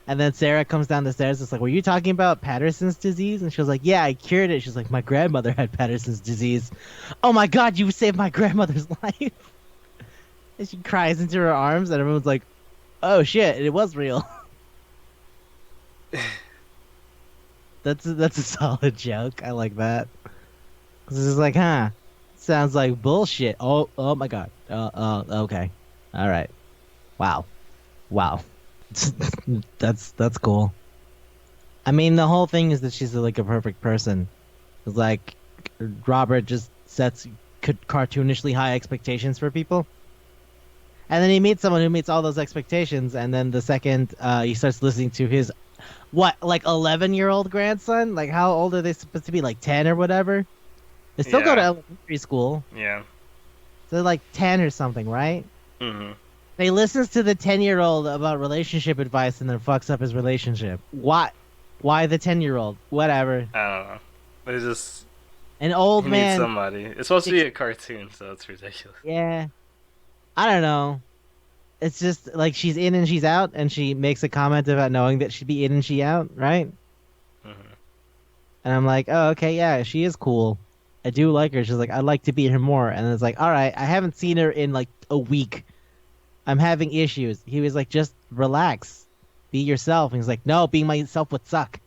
And then Sarah comes down the stairs. It's like, "Were you talking about Patterson's disease?" And she was like, "Yeah, I cured it." She's like, "My grandmother had Patterson's disease." Oh my God, you saved my grandmother's life. And she cries into her arms, and everyone's like, "Oh shit, it was real." That's a solid joke. I like that. 'Cause it's like, huh? Sounds like bullshit. Oh my God. Okay. All right. Wow. Wow. That's cool. I mean, the whole thing is that she's like a perfect person. It's like Robert just sets cartoonishly high expectations for people, and then he meets someone who meets all those expectations, and then the second he starts listening to his like 11-year-old grandson. Like, how old are they supposed to be? Like 10 or whatever. They still go to Yeah. elementary school. Yeah. So they're like 10 or something, right? Mm-hmm. They listens to the 10-year-old about relationship advice and then fucks up his relationship. Why? Why the 10-year-old? Whatever. I don't know. It's just An old he needs man. somebody. It's supposed to be a cartoon, so it's ridiculous. Yeah. I don't know. It's just like she's in and she's out, and she makes a comment about knowing that she'd be in and she out, right? Hmm. And I'm like, oh, okay, yeah, she is cool. I do like her. She's like, I'd like to beat her more. And it's like, all right, I haven't seen her in like a week. I'm having issues. He was like, just relax, be yourself. And he's like, no, being myself would suck.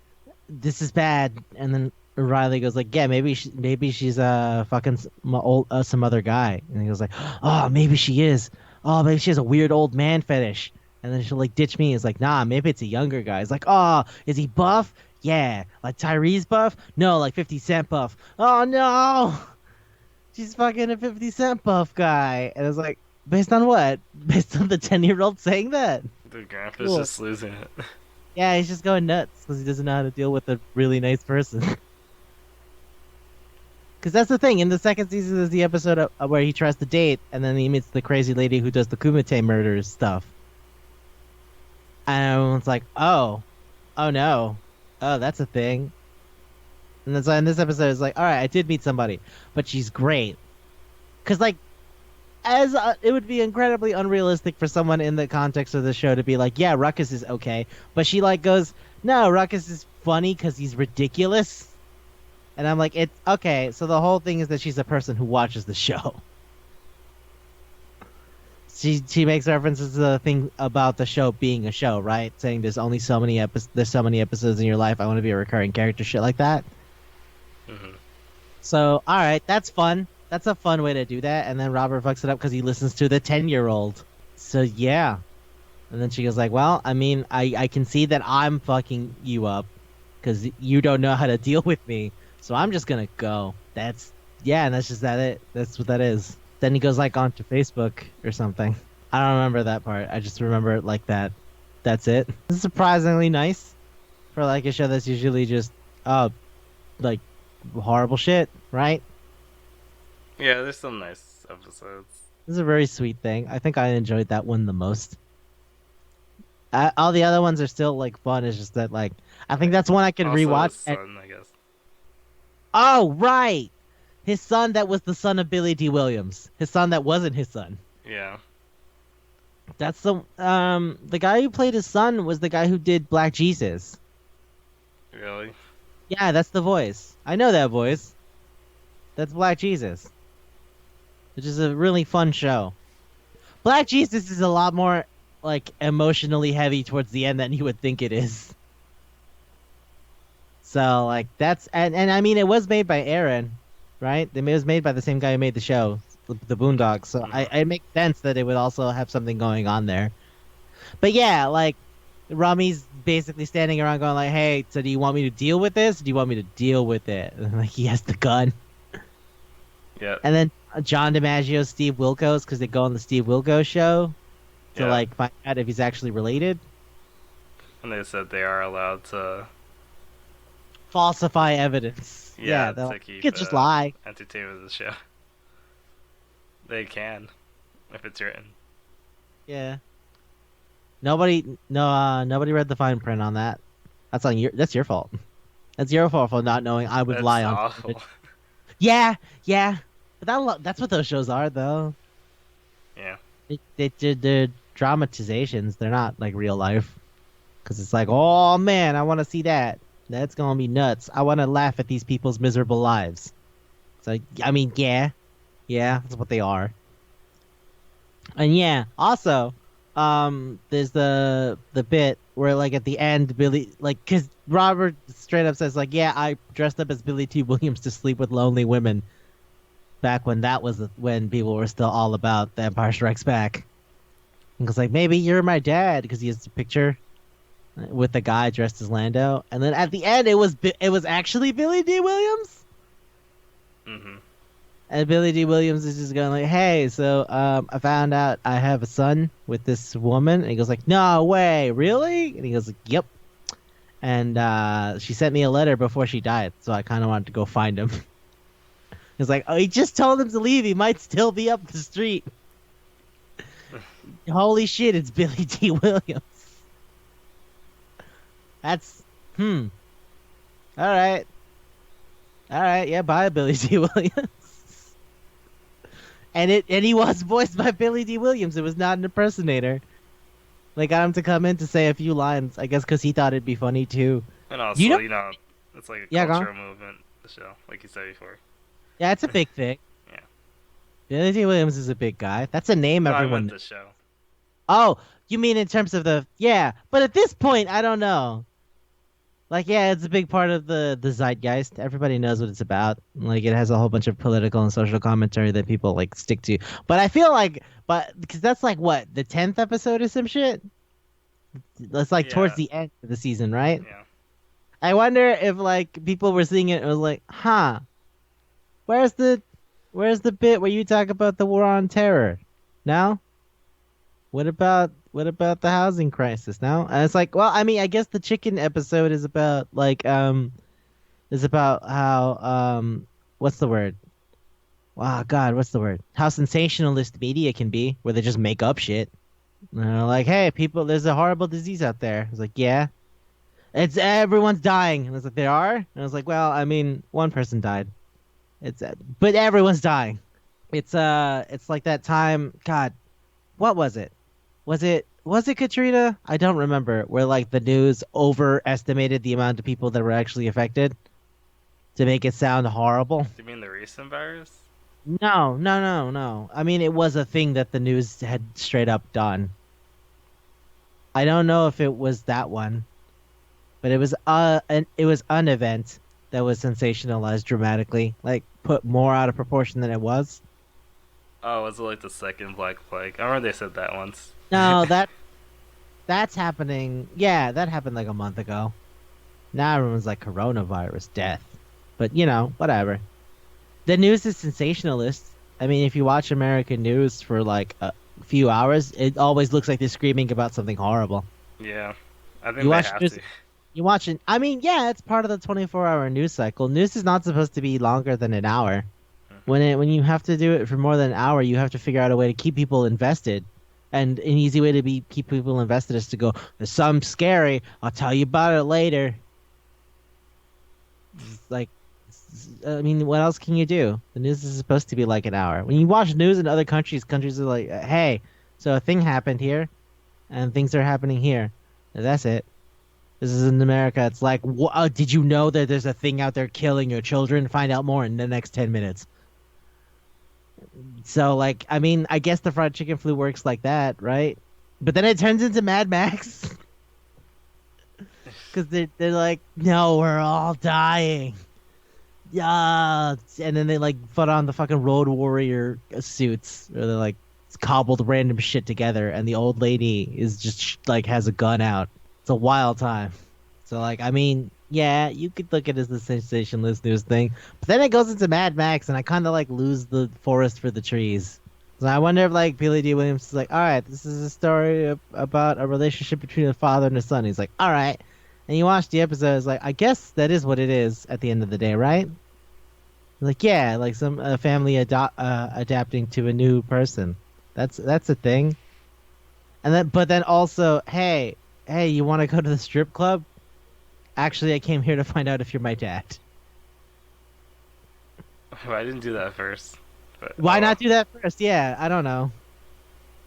This is bad. And then Riley goes like, yeah, maybe she's fucking some other guy. And he goes like, oh, maybe she is. Oh, maybe she has a weird old man fetish. And then she'll like ditch me. He's like, nah, maybe it's a younger guy. He's like, oh, is he buff? Yeah, like Tyrese buff? No, like 50 Cent buff. Oh no, she's fucking a 50 Cent buff guy. And it's like, based on what? Based on the 10-year-old saying that? The grandpa's Cool. just losing it. Yeah, he's just going nuts because he doesn't know how to deal with a really nice person. Because that's the thing. In the second season, is the episode where he tries to date, and then he meets the crazy lady who does the Kumite murders stuff. And everyone's like, "Oh, oh no, oh that's a thing." And then so in this episode, it's like, "All right, I did meet somebody, but she's great." Because like, as it would be incredibly unrealistic for someone in the context of the show to be like, "Yeah, Ruckus is okay," but she like goes, "No, Ruckus is funny because he's ridiculous." And I'm like, it's okay. So the whole thing is that she's a person who watches the show. She makes references to the thing about the show being a show, right? Saying there's so many episodes in your life. I want to be a recurring character, shit like that. Hmm. So all right, that's fun. That's a fun way to do that. And then Robert fucks it up because he listens to the 10-year-old. So yeah. And then she goes like, well, I mean, I can see that I'm fucking you up because you don't know how to deal with me. So I'm just gonna go. That's yeah, and that's just that it. That's what that is. Then he goes like onto Facebook or something. I don't remember that part. I just remember it like that. That's it. It's surprisingly nice for like a show that's usually just like horrible shit, right? Yeah, there's some nice episodes. This is a very sweet thing. I think I enjoyed that one the most. All the other ones are still like fun. It's just that like I think that's one I could Also, rewatch. his son, I guess. Oh right, his son that was the son of Billy D. Williams. His son that wasn't his son. Yeah. That's the guy who played his son was the guy who did Black Jesus. Really? Yeah, that's the voice. I know that voice. That's Black Jesus, which is a really fun show. Black Jesus is a lot more like emotionally heavy towards the end than you would think it is. So like that's and I mean it was made by Aaron, right? It was made by the same guy who made the show, the Boondocks. So Hmm. it makes sense that it would also have something going on there. But yeah, like Rami's basically standing around going like, "Hey, so do you want me to deal with this? Do you want me to deal with it?" And like he has the gun. Yep. And then John DiMaggio, Steve Wilkos, because they go on the Steve Wilkos show to Yeah. like find out if he's actually related. And they said they are allowed to, Falsify evidence. Yeah, yeah, they'll to like, you keep could just lie. entertainment of the show. They can, if it's written. Yeah. Nobody read the fine print on that. That's your fault. That's your fault for not knowing I would That's lie on awful. Yeah, yeah. But that's what those shows are though. Yeah. They're dramatizations. They're not like real life. Cause it's like, oh man, I want to see that. That's gonna be nuts. I want to laugh at these people's miserable lives. So I mean, yeah, that's what they are. And yeah, also, there's the bit where like at the end, Billy like, cause Robert straight up says like, yeah, I dressed up as Billy T. Williams to sleep with lonely women back when when people were still all about The Empire Strikes Back. And goes like, maybe you're my dad, because he has a picture with the guy dressed as Lando, and then at the end it was actually Billy D. Williams. Hmm. And Billy D. Williams is just going like, "Hey, so I found out I have a son with this woman." And he goes like, "No way, really?" And he goes like, "Yep." And she sent me a letter before she died, so I kind of wanted to go find him. He's like, "Oh, he just told him to leave. He might still be up the street." Holy shit, it's Billy D. Williams. That's All right, all right. Yeah, bye, Billy D. Williams. and he was voiced by Billy D. Williams. It was not an impersonator. They got him to come in to say a few lines, I guess, because he thought it'd be funny too. And Do you also, know? it's like a Yeah, go on. cultural movement. The show, like you said before. Yeah, it's a big thing. Yeah. Billy D. Williams is a big guy. That's a name No, I everyone meant knows. the show. Oh, you mean in terms of the yeah? But at this point, I don't know. Like, yeah, it's a big part of the zeitgeist. Everybody knows what it's about. Like, it has a whole bunch of political and social commentary that people like stick to. But I feel like, but because that's like what the 10th episode or some shit. That's like towards Yeah. the end of the season, right? Yeah. I wonder if like people were seeing it and was like, huh, where's the where's the bit where you talk about the war on terror? No? What about the housing crisis now? And it's like, well, I mean, I guess the chicken episode is about like is about how what's the word? Wow, God, what's the word? How sensationalist media can be, where they just make up shit. And they're like, hey, people, there's a horrible disease out there. It's like, yeah, it's everyone's dying. And it's like, they are. And I was like, well, I mean, one person died. It's but everyone's dying. It's like that time. God, what was it? Was it Katrina? I don't remember. Where like the news overestimated the amount of people that were actually affected to make it sound horrible. Do you mean the recent virus? No, no, no, no. I mean, it was a thing that the news had straight up done. I don't know if it was that one, but it was an event that was sensationalized dramatically, like put more out of proportion than it was. Oh, was it like the second Black Plague? I remember they said that once. No, that's happening. Yeah, that happened like a month ago. Now everyone's like coronavirus death. But whatever. The news is sensationalist. I mean, if you watch American news for like a few hours, it always looks like they're screaming about something horrible. Yeah. I think You they watch have news, to. you watch it. I mean, yeah, it's part of the 24-hour news cycle. News is not supposed to be longer than an hour. When you have to do it for more than an hour, you have to figure out a way to keep people invested. And an easy way to keep people invested is to go, there's something scary. I'll tell you about it later. Like, I mean, what else can you do? The news is supposed to be like an hour. When you watch news in other countries, countries are like, hey, so a thing happened here, and things are happening here. And that's it. This is in America. It's like, did you know that there's a thing out there killing your children? Find out more in the next 10 minutes. So, like, I mean, I guess the fried chicken flu works like that, right? But then it turns into Mad Max. Because they're like, no, we're all dying. Yeah. And then they, like, put on the fucking Road Warrior suits. Or they're, like, cobbled random shit together. And the old lady is just, like, has a gun out. It's a wild time. So, like, I mean, yeah, you could look at it as the sensationalist news thing, but then it goes into Mad Max, and I kind of like lose the forest for the trees. So I wonder if like Billy D. Williams is like, all right, this is a story about a relationship between a father and a son. He's like, all right, and you watch the episode, it's like, I guess that is what it is at the end of the day, right? Like, yeah, like some family adapting to a new person. That's a thing. And then, but then also, hey, you want to go to the strip club? Actually, I came here to find out if you're my dad. Well, I didn't do that first. But Why oh well. not do that first? Yeah, I don't know.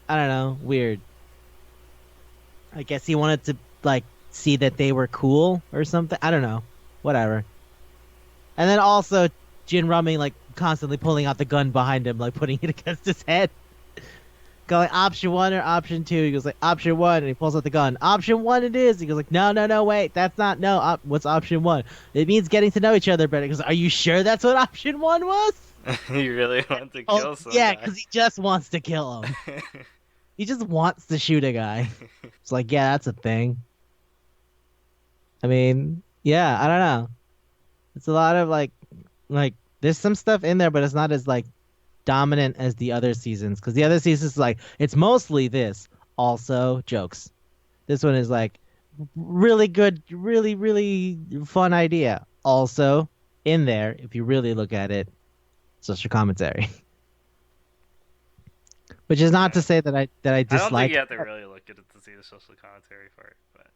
I don't know. Weird. I guess he wanted to like see that they were cool or something. I don't know. Whatever. And then also Jin Rummy like constantly pulling out the gun behind him, like putting it against his head. Going option one or option two. He goes like option one, and he pulls out the gun. Option one it is. He goes like no, no, no, wait, that's not no. What's option one? It means getting to know each other better. He goes, are you sure that's what option one was? You really want to Oh kill some yeah, guy? because he just wants to kill him. He just wants to shoot a guy. It's like yeah, that's a thing. I mean, yeah, I don't know. It's a lot of like there's some stuff in there, but it's not as like dominant as the other seasons because the other seasons like it's mostly this also jokes. This one is like really good, really really fun idea. Also in there, if you really look at it, social commentary. Which is not to Yeah. say that I I don't think dislike you have to it. really look at it to see the social commentary part, but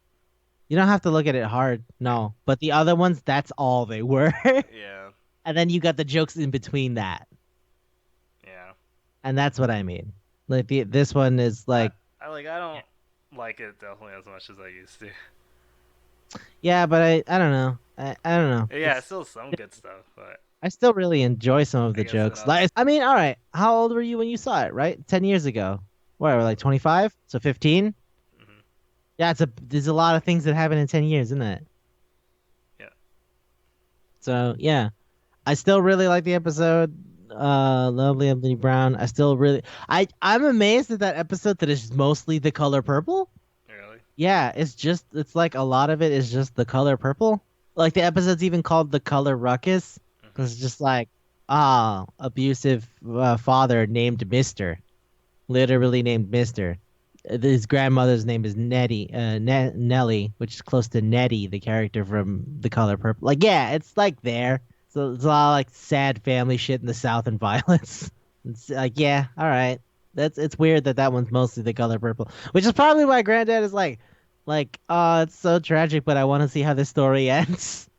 You don't have to look at it hard, no. But the other ones, that's all they were. yeah, And then you got the jokes in between that. yeah. and that's what I mean. Like this one is I like, I don't like it definitely as much as I used to. yeah, but I don't know. I don't know. Yeah, it's still some good stuff, but I still really enjoy some of I the guess jokes. enough. Like, I mean, all right. How old were you when you saw it? Right, 10 years ago. What, like 25? So 15? Hmm. Yeah, there's a lot of things that happen in 10 years, isn't it? Yeah. So yeah, I still really like the episode. Lovely Anthony Brown. I still really, I'm amazed at that episode that is mostly the color purple. Really. Yeah, it's like a lot of it is just the color purple. Like the episode's even called the color ruckus Hmm. because it's just like, abusive father named Mister, literally named Mister. His grandmother's name is Nettie, Nellie, which is close to Nettie, the character from The Color Purple. Like, yeah, it's like there. So it's a lot of like sad family shit in the South and violence. It's like, yeah, all right. It's weird that that one's mostly The Color Purple, which is probably why Granddad is like, oh, it's so tragic, but I want to see how this story ends.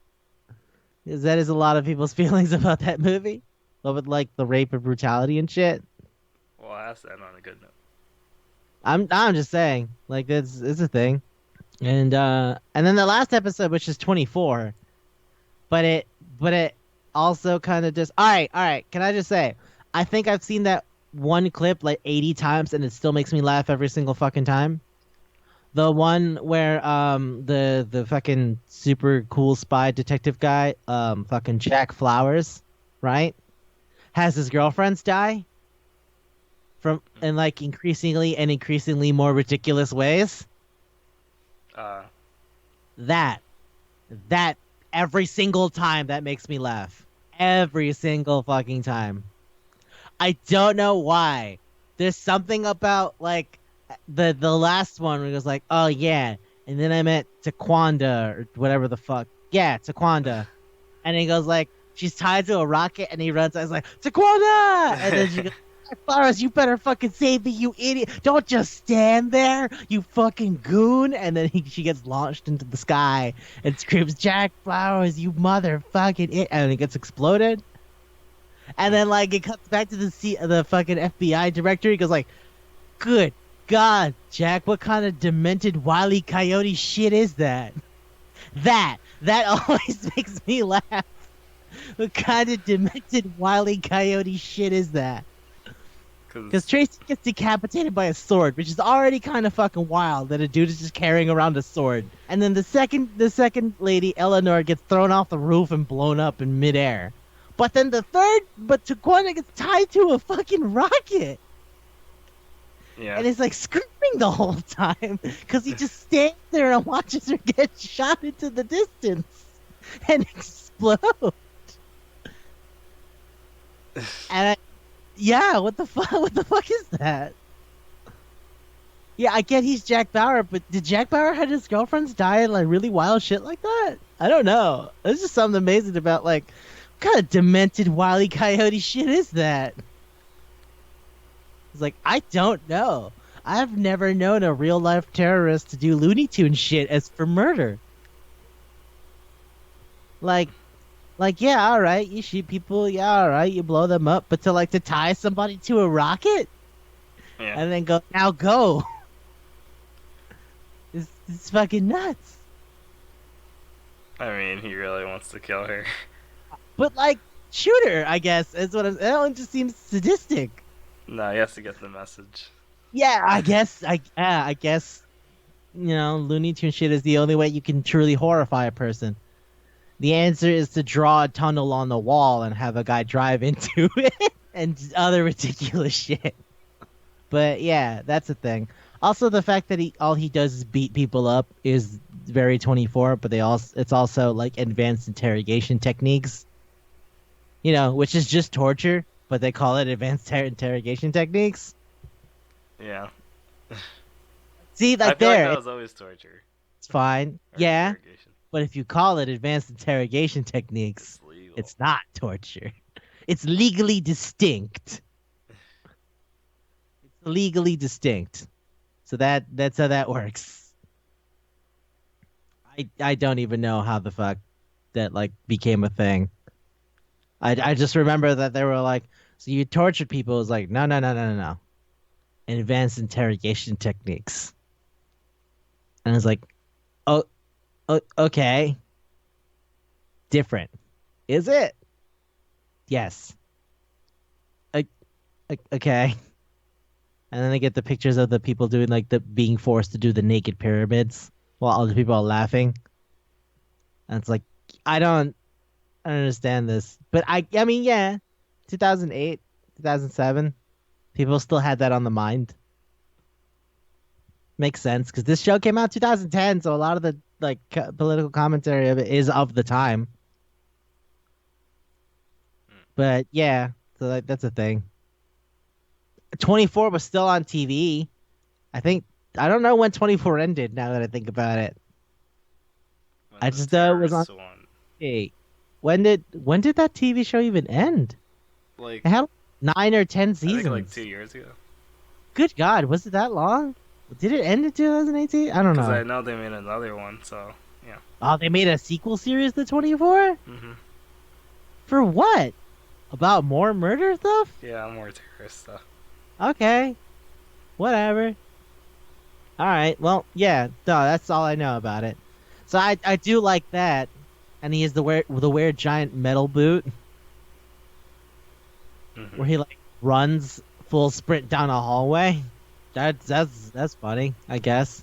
Because that is a lot of people's feelings about that movie, but with like the rape and brutality and shit. Well, I has to end on a good note. I'm just saying, like that's it's a thing. And then the last episode, which is 24, but it also kind of just all right. Can I just say, I think I've seen that one clip like 80 times, and it still makes me laugh every single fucking time. The one where the fucking super cool spy detective guy, fucking Jack Flowers, right, has his girlfriends die from in like increasingly more ridiculous ways. Uh, That that every single time that makes me laugh. Every single fucking time. I don't know why. There's something about like the last one where it was like, oh yeah, and then I met Taquanda or whatever the fuck. Yeah, Taquanda. And he goes like, she's tied to a rocket, and he runs. I was like, Taquanda, and then she goes, Flowers, you better fucking save me, you idiot! Don't just stand there, you fucking goon! And then she gets launched into the sky and screams, Jack Flowers, you motherfucking it! And it gets exploded. And then like it cuts back to the fucking FBI director. He goes like, "Good God, Jack, what kind of demented wily coyote shit is that?" That always makes me laugh. What kind of demented wily coyote shit is that? Because cause Tracy gets decapitated by a sword, which is already kind of fucking wild that a dude is just carrying around a sword. And then the second lady, Eleanor, gets thrown off the roof and blown up in midair. But Taquana gets tied to a fucking rocket. yeah, And is like screaming the whole time because he just stands there and watches her get shot into the distance and explode. And yeah, what the fuck? What the fuck is that? Yeah, I get he's Jack Bauer, but did Jack Bauer have his girlfriends die in like really wild shit like that? I don't know. There's just something amazing about like what kind of demented wily coyote shit is that? It's like I don't know. I've never known a real life terrorist to do Looney Tune shit as for murder. Like yeah, all right, you shoot people, yeah, all right, you blow them up, but to tie somebody to a rocket yeah. and then go now go. It's fucking nuts. I mean, he really wants to kill her. But like, shooter, I guess is what I'm. That one just seems sadistic. No, he has to get the message. Yeah, I guess Looney Tune shit is the only way you can truly horrify a person. The answer is to draw a tunnel on the wall and have a guy drive into it and other ridiculous shit. But yeah, that's the thing. Also, the fact that he all he does is beat people up is very 24. But it's also like advanced interrogation techniques, which is just torture, but they call it advanced interrogation techniques. Yeah, See, I like feel like there, that it's was always torture fine, or yeah. interrogation. But if you call it advanced interrogation techniques, It's legal. it's not torture. It's legally distinct. It's legally distinct. So that's how that works. I don't even know how the fuck that like became a thing. I just remember that they were like, So you tortured people. It was like, no, no, no, no, no, no. Advanced interrogation techniques. And it's like, oh, okay, different. Is it? Yes. O- okay. And then they get the pictures of the people doing like the being forced to do the naked pyramids while other people are laughing. And it's like, I don't, I don't understand this. But I mean, yeah, 2008, 2007, people still had that on the mind. Makes sense because this show came out 2010, so a lot of the like political commentary of it is of the time. But yeah, so like, that's a thing. 24 was still on TV. I think I don't know when 24 ended. Now that I think about it, When I the just know it was on. terrorists won. Hey, when did that TV show even end? Like, It had 9 or 10 I think like seasons. 2 years ago. Good God, was it that long? Did it end in 2018? I don't Because I know. know they made another one, so yeah. Oh, they made a sequel series to 24? Hmm. For what? About more murder stuff? Yeah, more terrorist stuff. Okay, whatever. All right. Well, yeah, no, that's all I know about it. So I do like that. And he has the weird giant metal boot Hmm. where he like runs full sprint down a hallway. That's funny, I guess.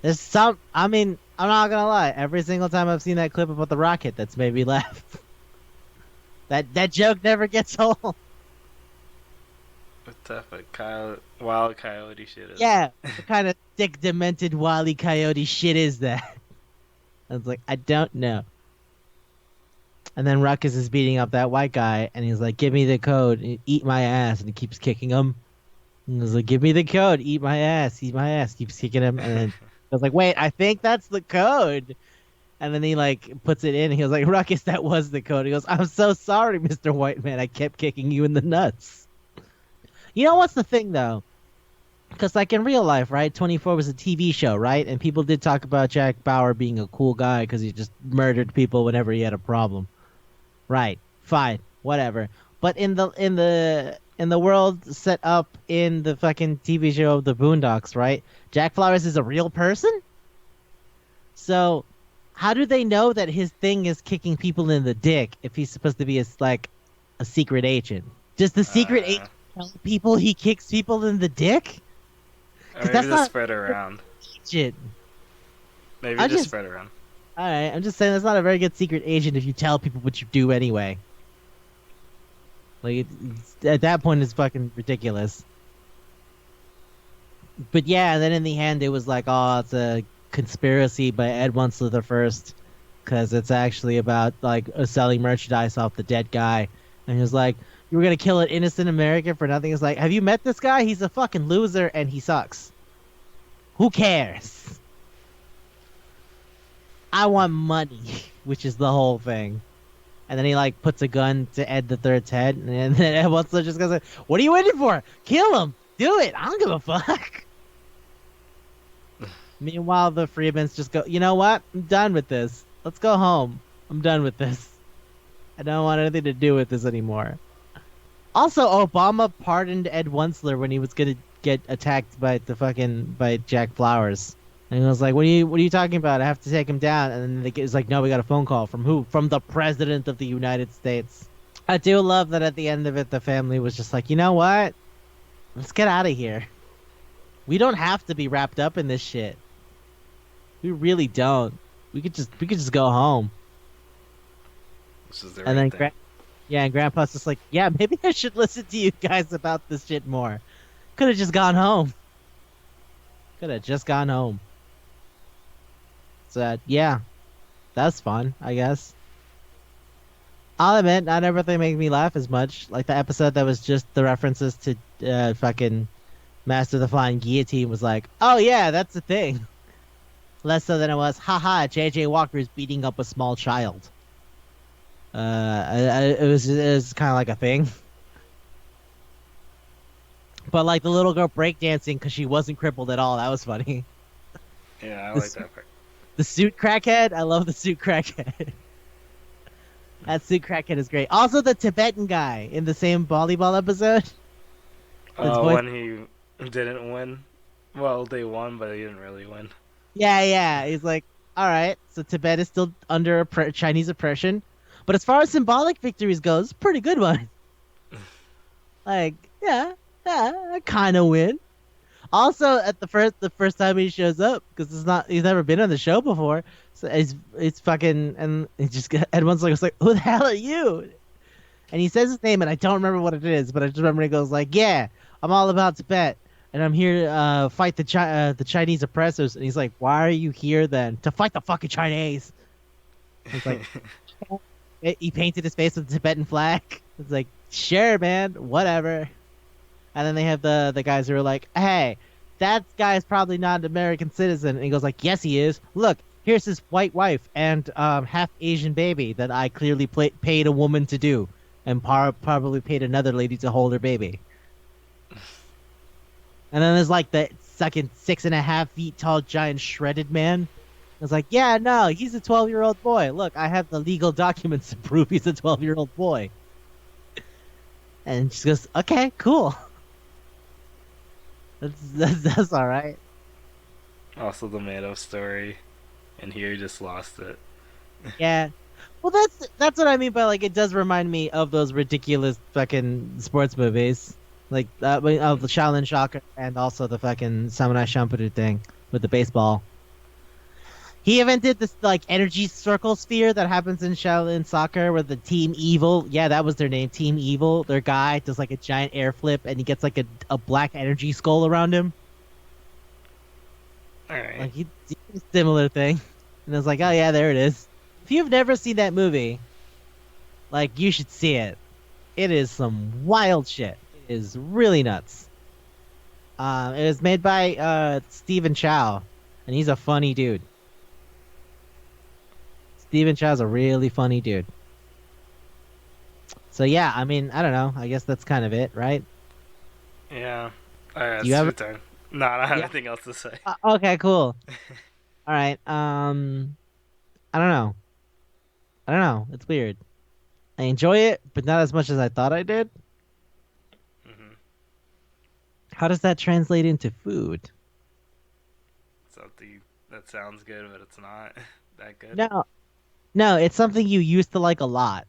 There's some I mean, I'm not gonna lie, every single time I've seen that clip about the rocket that's made me laugh. That joke never gets old. What type of wild coyote shit is Yeah. it? What kind of sick demented wily coyote shit is that? I was like, I don't know. And then Ruckus is beating up that white guy, and he's like, "Give me the code, eat my ass," and he keeps kicking him. And he's like, "Give me the code, eat my ass," keeps kicking him, and then I was like, "Wait, I think that's the code." And then he like puts it in, and he was like, "Ruckus, that was the code." He goes, "I'm so sorry, Mr. White Man. I kept kicking you in the nuts." You know what's the thing though? Because like in real life, right? 24 was a TV show, right? And people did talk about Jack Bauer being a cool guy because he just murdered people whenever he had a problem. Right. Fine. Whatever. But in the world set up in the fucking TV show of the Boondocks, right? Jack Flowers is a real person? So how do they know that his thing is kicking people in the dick if he's supposed to be like a secret agent? Does the secret uh, agent tell people he kicks people in the dick? or Because maybe that's just not spread around. agent. Maybe I just just spread around. all right. I'm just saying that's not a very good secret agent if you tell people what you do anyway. Like at that point, it's fucking ridiculous. But yeah, and then in the end, it was like, oh, it's a conspiracy by Ed Wunsler the first, because it's actually about like selling merchandise off the dead guy. And he was like, you were gonna kill an innocent American for nothing. It's like, have you met this guy? He's a fucking loser and he sucks. Who cares? I want money, which is the whole thing. And then he like puts a gun to Ed the Third's head, and then Ed Wunsler just goes, "What are you waiting for? Kill him! Do it! I don't give a fuck." Meanwhile, the Freemans just go, "You know what? I'm done with this. Let's go home. I'm done with this. I don't want anything to do with this anymore." Also, Obama pardoned Ed Wunsler when he was gonna get attacked by Jack Flowers. And he was like, "What are you talking about? I have to take him down." And then it's like, "No, we got a phone call from who? From the president of the United States." I do love that at the end of it, the family was just like, "You know what? Let's get out of here. We don't have to be wrapped up in this shit. We really don't. We could just go home." This is the And right then, thing. yeah, and Grandpa's just like, "Yeah, maybe I should listen to you guys about this shit more. Could have just gone home. Could have just gone home." So yeah, that's fun, I guess. I'll admit, not everything made me laugh as much. Like the episode that was just the references to fucking Master of the Flying Guillotine was like, oh yeah, that's the thing. Less so than it was, haha, JJ Walker is beating up a small child. It was kind of like a thing. But like the little girl breakdancing because she wasn't crippled at all, that was funny. Yeah, I The, like su- that part. the suit crackhead, I love the suit crackhead. That suit crackhead is great. Also, the Tibetan guy in the same volleyball episode. That's voice. When he didn't win. Well, they won, but he didn't really win. Yeah, yeah. He's like, all right, so Tibet is still under Chinese oppression, but as far as symbolic victories goes, pretty good one. Like, yeah, yeah, I kind of win. Also, at the first time he shows up, because he's never been on the show before, so it's fucking, and he just everyone's like, who the hell are you? And he says his name, and I don't remember what it is, but I just remember he goes like, yeah, I'm all about Tibet, and I'm here to fight the Chinese oppressors. And he's like, why are you here then? To fight the fucking Chinese. It's like he painted his face with the Tibetan flag. It's like, sure, man, whatever. And then they have the guys who are like, hey, that guy is probably not an American citizen. And he goes like, yes, he is. Look, here's his white wife and half Asian baby that I clearly paid a woman to do, and probably paid another lady to hold her baby. And then there's like the second 6.5 feet tall giant shredded man. It's like, yeah, no, he's a 12-year-old boy. Look, I have the legal documents to prove he's a 12-year-old boy. And she goes, okay, cool. That's all right. Also, the Mado story, and here he just lost it. Yeah. Well, that's what I mean by like it does remind me of those ridiculous fucking sports movies, like of the Shaolin Shocker and also the fucking Samurai Champloo thing with the baseball. He invented this like energy circle sphere that happens in Shaolin Soccer where the Team Evil, yeah, that was their name, Team Evil. Their guy does like a giant air flip and he gets like a black energy skull around him. Alright. Like he did a similar thing, and I was like, oh yeah, there it is. If you've never seen that movie, like you should see it. It is some wild shit. It is really nuts. It was made by Stephen Chow, and he's a funny dude. Stephen Chow's a really funny dude. So yeah, I mean, I don't know. I guess that's kind of it, right? Yeah. Alright, Do you it's have? your turn. No, I don't have Yeah. anything else to say. Okay, cool. All right. I don't know. I don't know. It's weird. I enjoy it, but not as much as I thought I did. Hmm. How does that translate into food? Something that sounds good, but it's not that good. No, no, it's something you used to like a lot,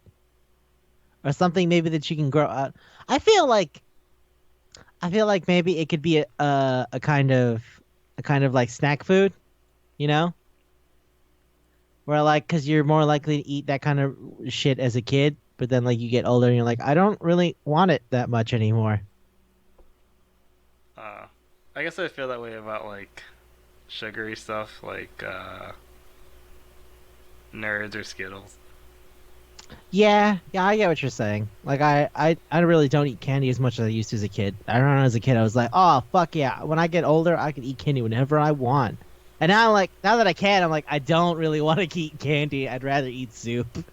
or something maybe that you can grow out. I feel like I feel like maybe it could be a kind of like snack food, you know, where like because you're more likely to eat that kind of shit as a kid, but then like you get older and you're like, I don't really want it that much anymore. Uh, I guess I feel that way about like sugary stuff, like Nerds or Skittles. Yeah, yeah, I get what you're saying. Like I really don't eat candy as much as I used to as a kid. I remember as a kid I was like, oh fuck yeah. When I get older, I can eat candy whenever I want. And now like now that I can, I'm like, I don't really want to eat candy. I'd rather eat soup.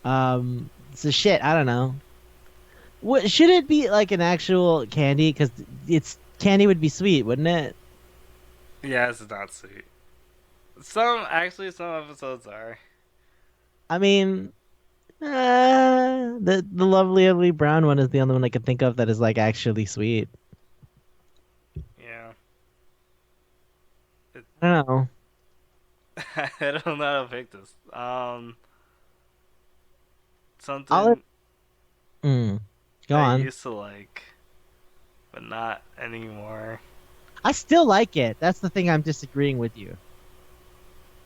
So shit, I don't know. What should it be like an actual candy? Because it's candy would be sweet, wouldn't it? Yeah, it's not sweet. Some episodes are. I mean, the lovely lovely brown one is the only one I can think of that is like actually sweet. Yeah. It, I don't know. I don't know how to pick this. I'll Something mm, go I on. used to like, but not anymore. I still like it. That's the thing I'm disagreeing with you.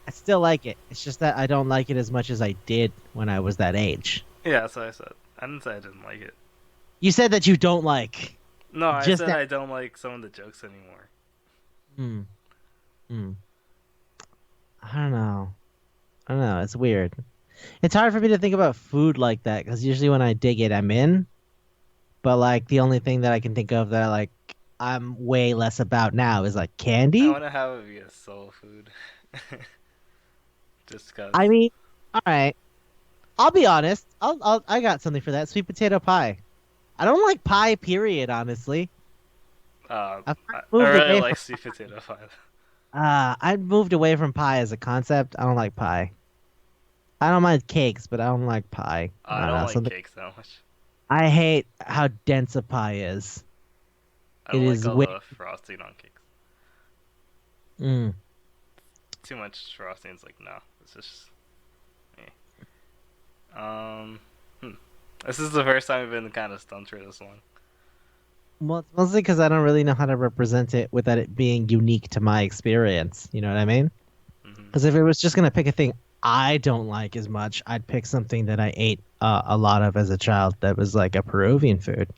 I still like it. It's just that I don't like it as much as I did when I was that age. Yeah, that's what I said. I didn't say I didn't like it. You said that you don't like No, I just said that. I don't like some of the jokes anymore. Mm, mm. I don't know. I don't know. It's weird. It's hard for me to think about food like that because usually when I dig it, I'm in. But like the only thing that I can think of that like I'm way less about now is like I candy. want to have it be a soul food. Just cause. I mean, all right. I'll be honest. I got something for that. Sweet potato pie. I don't like pie, period, honestly. I've I moved really away like from sweet potato pie. I moved away from pie as a concept. I don't like pie. I don't mind cakes, but I don't like pie. I I don't don't know like something. cakes that much. I hate how dense a pie is. I It don't like is all way. the frosting on cakes. Mm. Too much frosting. It's like no. It's just. Eh. Um. Hmm. This is the first time I've been kind of stumped for this one. Well, it's mostly because I don't really know how to represent it without it being unique to my experience. You know what I mean? Hmm. Because if it was just gonna pick a thing I don't like as much, I'd pick something that I ate a lot of as a child that was like a Peruvian food,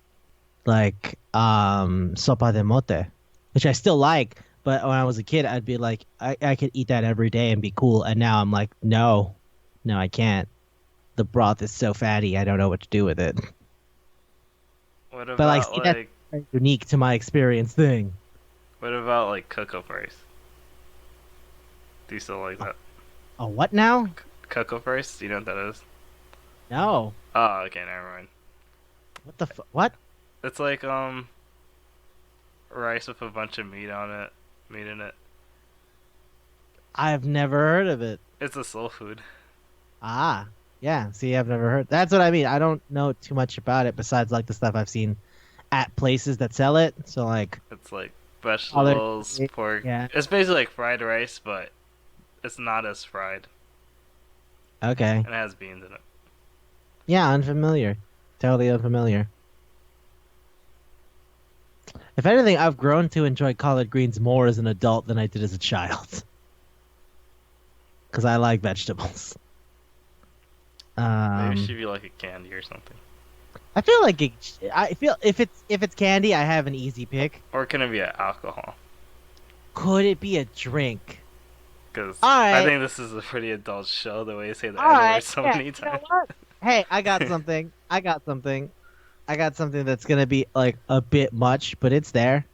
like sopa de mote, which I still like. But when I was a kid, I'd be like, I could eat that every day and be cool. And now I'm like, no, no, I can't. The broth is so fatty, I don't know what to do with it. What But like, about see, that's like? a unique to my experience thing. What about like cocoa price? Do you still like A, that? a what now? Cocoa price? Do you know what that is? No. Oh, okay, never mind. What? It's like rice with a bunch of meat on it, meat in it. I've never heard of it. It's a soul food. Ah, yeah. See, I've never heard. That's what I mean. I don't know too much about it besides like the stuff I've seen at places that sell it. So like It's like other, vegetables, pork. yeah. It's basically like fried rice, but it's not as fried, Okay. and it has beans in it. Yeah, unfamiliar. Totally unfamiliar. If anything, I've grown to enjoy collard greens more as an adult than I did as a child because I like vegetables. Maybe it Um, should be like a candy or something. I feel like I feel if it's candy, I have an easy pick. Or can it be alcohol? Could it be a drink? Because All I right, think this is a pretty adult show. The way you say the all N right, word so yeah. many You know times. what? Hey, I got something. I got something. I got something that's gonna be like a bit much, but it's there.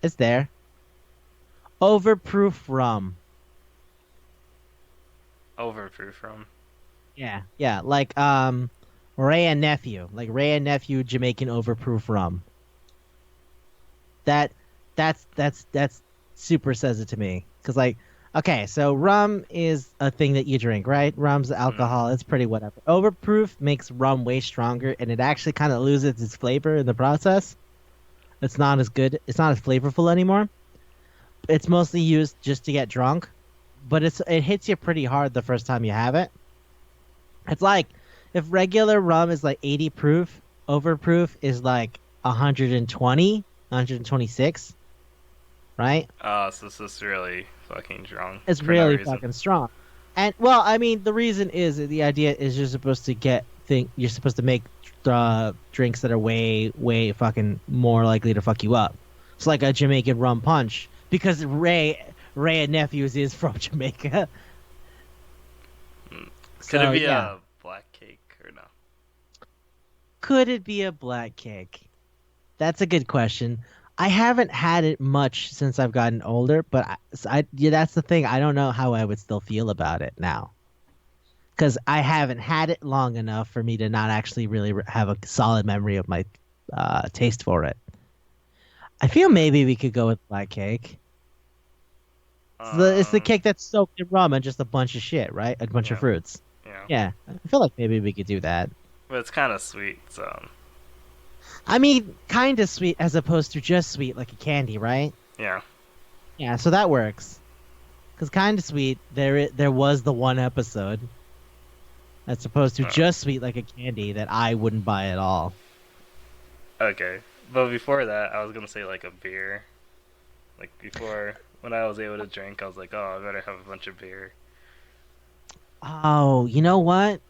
It's there. Overproof rum. Overproof from. Yeah, yeah, like Ray and Nephew, like Ray and Nephew Jamaican overproof rum. That that's super says it to me because like okay, so rum is a thing that you drink, right? Rum's Mm. alcohol. It's pretty whatever. Overproof makes rum way stronger, and it actually kind of loses its flavor in the process. It's not as good. It's not as flavorful anymore. It's mostly used just to get drunk, but it hits you pretty hard the first time you have it. It's like if regular rum is like 80 proof, overproof is like 120, 126, right? So this is really fucking drunk It's for no really reason. fucking strong. And well, I mean, the reason is the idea is you're supposed to make drinks that are way fucking more likely to fuck you up. It's like a Jamaican rum punch because Ray and Nephews is from Jamaica. Mm. Could it So be yeah, a black cake or no? could it be a black cake? That's a good question. I haven't had it much since I've gotten older, but yeah, that's the thing. I don't know how I would still feel about it now because I haven't had it long enough for me to not actually really have a solid memory of my taste for it. I feel Mm. maybe we could go with black cake. It's the Um. cake that's soaked in rum and just a bunch of shit, right? A bunch of Yeah. fruits. Yeah. Yeah, I feel like maybe we could do that. But it's kind of sweet, so I mean, kind of sweet as opposed to just sweet like a candy, right? yeah. Yeah, so that works. Because kind of sweet, there was the one episode as opposed to Oh, just sweet like a candy that I wouldn't buy at all. okay. But before that, I was gonna say like a beer. Like before, when I was able to drink, I was like, oh, I better have a bunch of beer. Oh, you know what?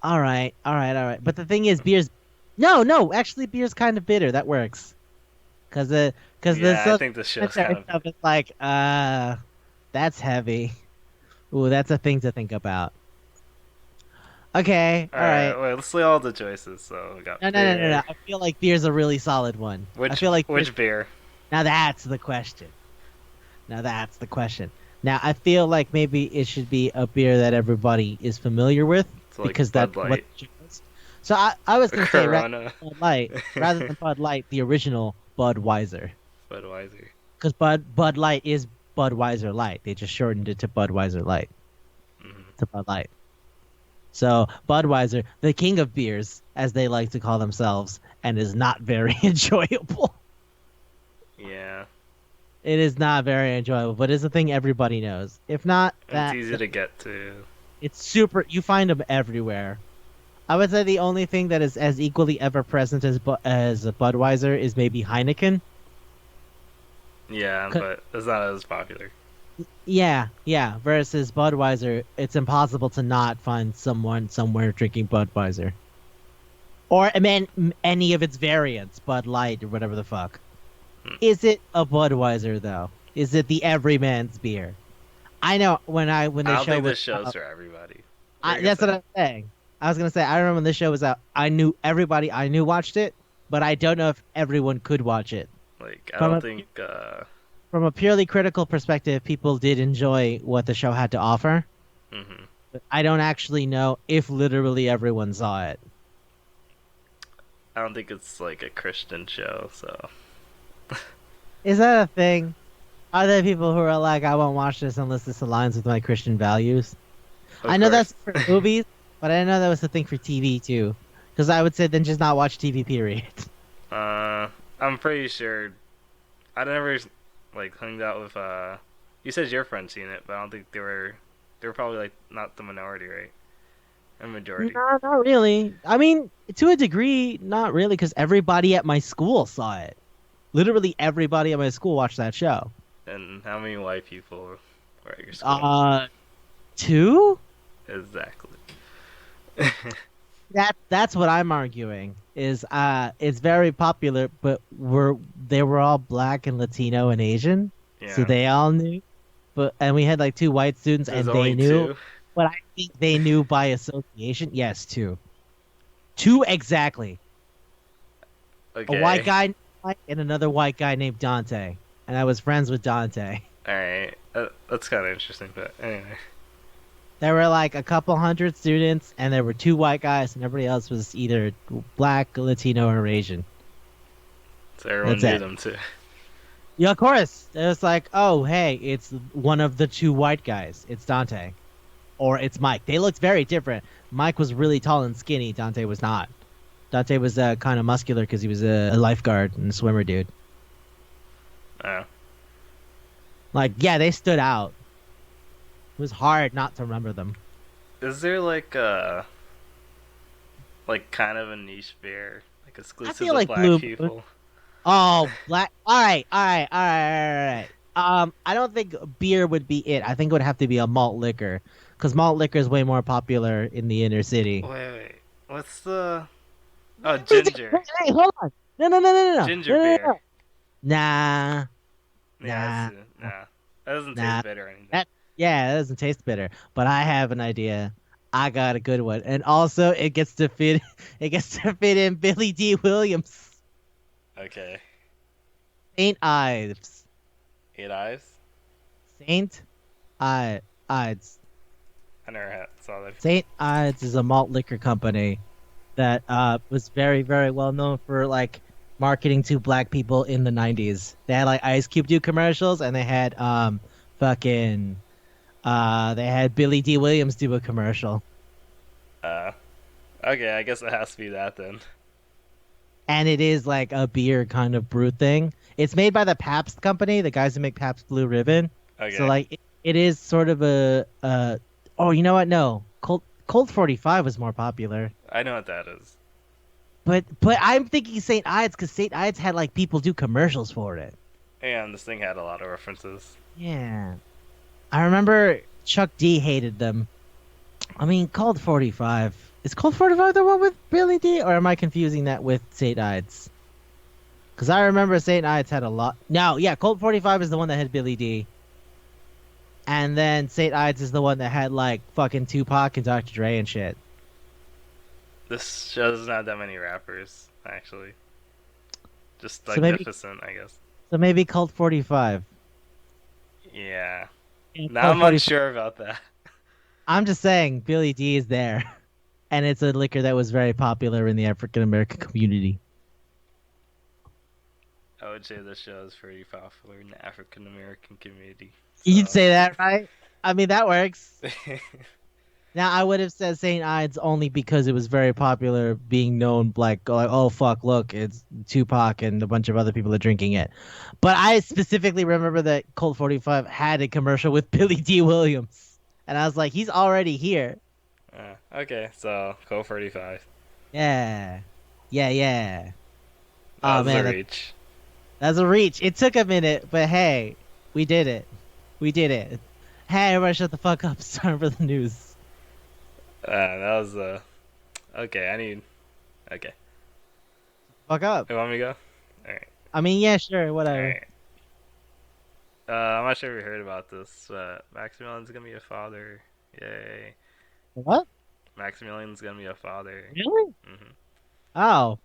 All right, all right, all right. But the thing is, beer's no, no. Actually, beer's kind of bitter. That works because the Yeah, I stuff think the show's kind of. stuff is like that's heavy. Ooh, that's a thing to think about. Okay, All all right, right. wait. Let's see all the choices. So we got No, no, no, no, no. beer. I feel like beer's a really solid one. I Which feel like beer's which beer? now that's the question. Now that's the question. Now I feel like maybe it should be a beer that everybody is familiar with It's like because that's Bud what Light, the show is. So I was gonna say Corona, Rather than Bud Light, the original Budweiser, Budweiser. because Bud Light is Budweiser Light. They just shortened it to Budweiser Light Hmm. to Bud Light. So Budweiser, the king of beers, as they like to call themselves, and is not very enjoyable. Yeah, It is not very enjoyable, but it's a thing everybody knows. If not it's that, easy to get to. it's super. You find them everywhere. I would say the only thing that is as equally ever present as a Budweiser is maybe Heineken. Yeah, 'Cause- but it's not as popular. Yeah, yeah. Versus Budweiser, it's impossible to not find someone somewhere drinking Budweiser, or I mean any of its variants, Bud Light or whatever the fuck. Hmm. Is it a Budweiser though? Is it the everyman's beer? I know when I the don't show think was this show's out, for everybody. What are you gonna that's what say? I'm saying. I was gonna say I remember when this show was out. I knew everybody I knew watched it, but I don't know if everyone could watch it. Like, I From don't a think. from a purely critical perspective, people did enjoy what the show had to offer. Hmm. But I don't actually know if literally everyone saw it. I don't think it's like a Christian show. So, Is that a thing? Are there people who are like, I won't watch this unless this aligns with my Christian values? of I know course. that's for movies, but I didn't know that was the thing for TV too. Because I would say then just not watch TV, period. uh, I'm pretty sure. I never like hung out with. You said your friends seen it, but I don't think they were. They were probably like not the minority, right? A majority. No, not really. I mean, to a degree, not really, because everybody at my school saw it. Literally everybody at my school watched that show. And how many white people were at your school? Uh, two? Exactly. That's what I'm arguing. Is it's very popular, but they were all black and Latino and Asian, so Yeah. they all knew. But and we had like two white students, There's and they only knew. two. But I think they knew by association. Yes, two, two exactly. A white Okay. guy named Mike and another white guy named Dante, and I was friends with Dante. All right. That's kind of interesting, but anyway. There were like a couple hundred students, and there were two white guys, and everybody else was either black, Latino, or Asian. So everyone That's knew it. them too. Yeah, of course. It was like, oh, hey, it's one of the two white guys. It's Dante. Or it's Mike. They looked very different. Mike was really tall and skinny. Dante was not. Dante was kind of muscular because he was a lifeguard and a swimmer dude. Oh. Like, yeah, they stood out. It was hard not to remember them. Is there like kind of a niche beer like I exclusive feel to like black Blue Moon. people? Oh, black. All right, all right, all right, all right. I don't think beer would be it. I think it would have to be a malt liquor because malt liquor is way more popular in the inner city. Wait. What's the? Oh, Hey, ginger. hold on. No, no, no, no, no, no, Ginger no, no, beer. no. Nah, Yeah, nah, nah. That doesn't nah. taste bitter or anything. That yeah, it doesn't taste bitter. But I have an idea. I got a good one, and also it gets to fit. It gets to fit in Billy D. Williams, Okay. Saint Ives, Eight eyes. Saint Ives. I never saw that before. Saint Ives is a malt liquor company that was very, very well known for like marketing to black people in the 90s. They had like Ice Cube do commercials, and they had fucking they had Billy D. Williams do a commercial. Uh, okay, I guess it has to be that then. And it is like a beer kind of brew thing. It's made by the Pabst company, the guys who make Pabst Blue Ribbon. So Okay, like it is sort of a oh, you know what? No. Colt 45 was more popular. I know what that is. But I'm thinking St. Ides because St. Ides had like people do commercials for it. And this thing had a lot of references. Yeah. I remember Chuck D hated them. I mean, Colt 45. Is Colt 45 the one with Billy D? Or am I confusing that with St. Ides? Because I remember St. Ides had a lot. No, yeah, Colt 45 is the one that had Billy D. And then St. Ides is the one that had like fucking Tupac and Dr. Dre and shit. This show doesn't have that many rappers, actually. Just So maybe Magnificent, I guess. so maybe Colt 45. Yeah. Yeah, Now Colt I'm 45. unsure about that. I'm just saying Billy D is there. And it's a liquor that was very popular in the African American community. I would say this show is pretty popular in the African American community. You'd So, say that, right? I mean, that works. Now I would have said St. Ides only because it was very popular, being known like oh fuck, look, it's Tupac and a bunch of other people are drinking it. But I specifically remember that Colt 45 had a commercial with Billy D. Williams, and I was like, he's already here. Okay, so Colt 45. Yeah, yeah, yeah. That Oh was a man, reach. that's a reach. It took a minute, but hey, we did it. We did it. Hey, everybody, shut the fuck up. It's time for the news. That was okay. Okay. Fuck up. You want me to go? All right. I mean, yeah, sure, All whatever. right. I'm not sure if you heard about this. Maximilian's gonna be a father. Yay! What? Maximilian's gonna be a father. Really? hmm Oh,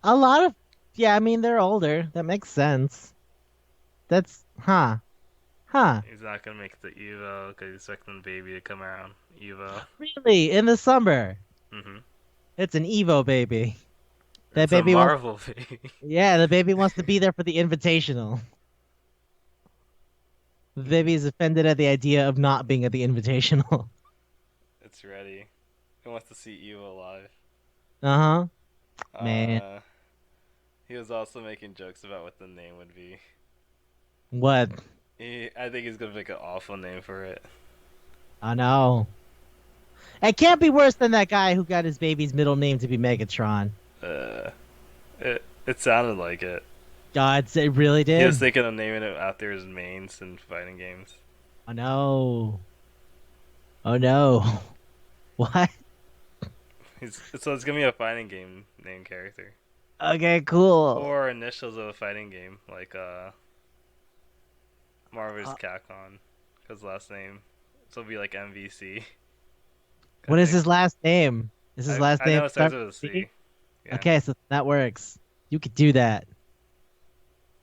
a lot of, yeah, I mean, they're older. That makes sense. That's, huh. He's not gonna make the Evo because he's expecting the baby to come around. Evo. Really? In the summer? hmm It's an Evo baby. That It's a baby wants, Marvel baby. yeah, the baby wants to be there for the invitational. The baby is offended at the idea of not being at the invitational. It's ready. He wants to see Evo live. Uh-huh. Man, Uh, he was also making jokes about what the name would be. what? I think he's gonna make an awful name for it. I know. It can't be worse than that guy who got his baby's middle name to be Megatron. Uh, it sounded like it. God, it really He was did. thinking of naming it after his mains in fighting games. Oh no. Oh no. What? So it's gonna be a fighting game named character Okay, cool. or initials of a fighting game, like Marvel's Uh, Capcom, his last name. So it'll be like MVC. I what is think. his last name? Is his last I name know it starts start with a with a C? C. Yeah. Okay, so that works. You could do that.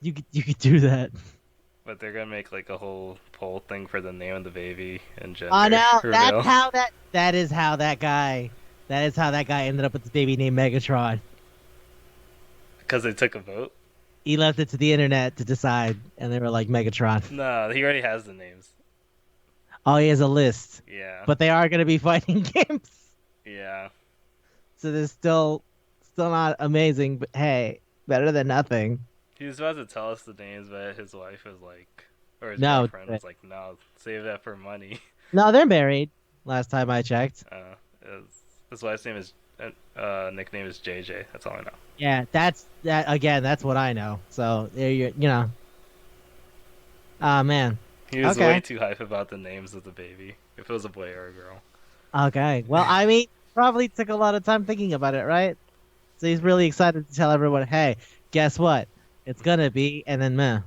You could do that. But they're gonna make like a whole poll thing for the name of the baby and Oh gender no, that's reveal. how that is how that guy ended up with his baby named Megatron. Because they took a vote. He left it to the internet to decide, and they were like Megatron. No, he already has the names. Oh, he has a list, Yeah. but they are going to be fighting games, Yeah. so they're still not amazing. But hey, better than nothing. He was about to tell us the names, but his wife was like, or his No, girlfriend was like, no, save that for money. no, they're married. Last time I checked. His wife's name is, nickname is JJ. That's all I know. Yeah, that's that again. That's what I know. So there you know. Oh man. He was way Okay. too hype about the names of the baby. If it was a boy or a girl. Okay. Well, I mean, probably took a lot of time thinking about it, right? So he's really excited to tell everyone, "Hey, guess what? It's gonna be," and then meh.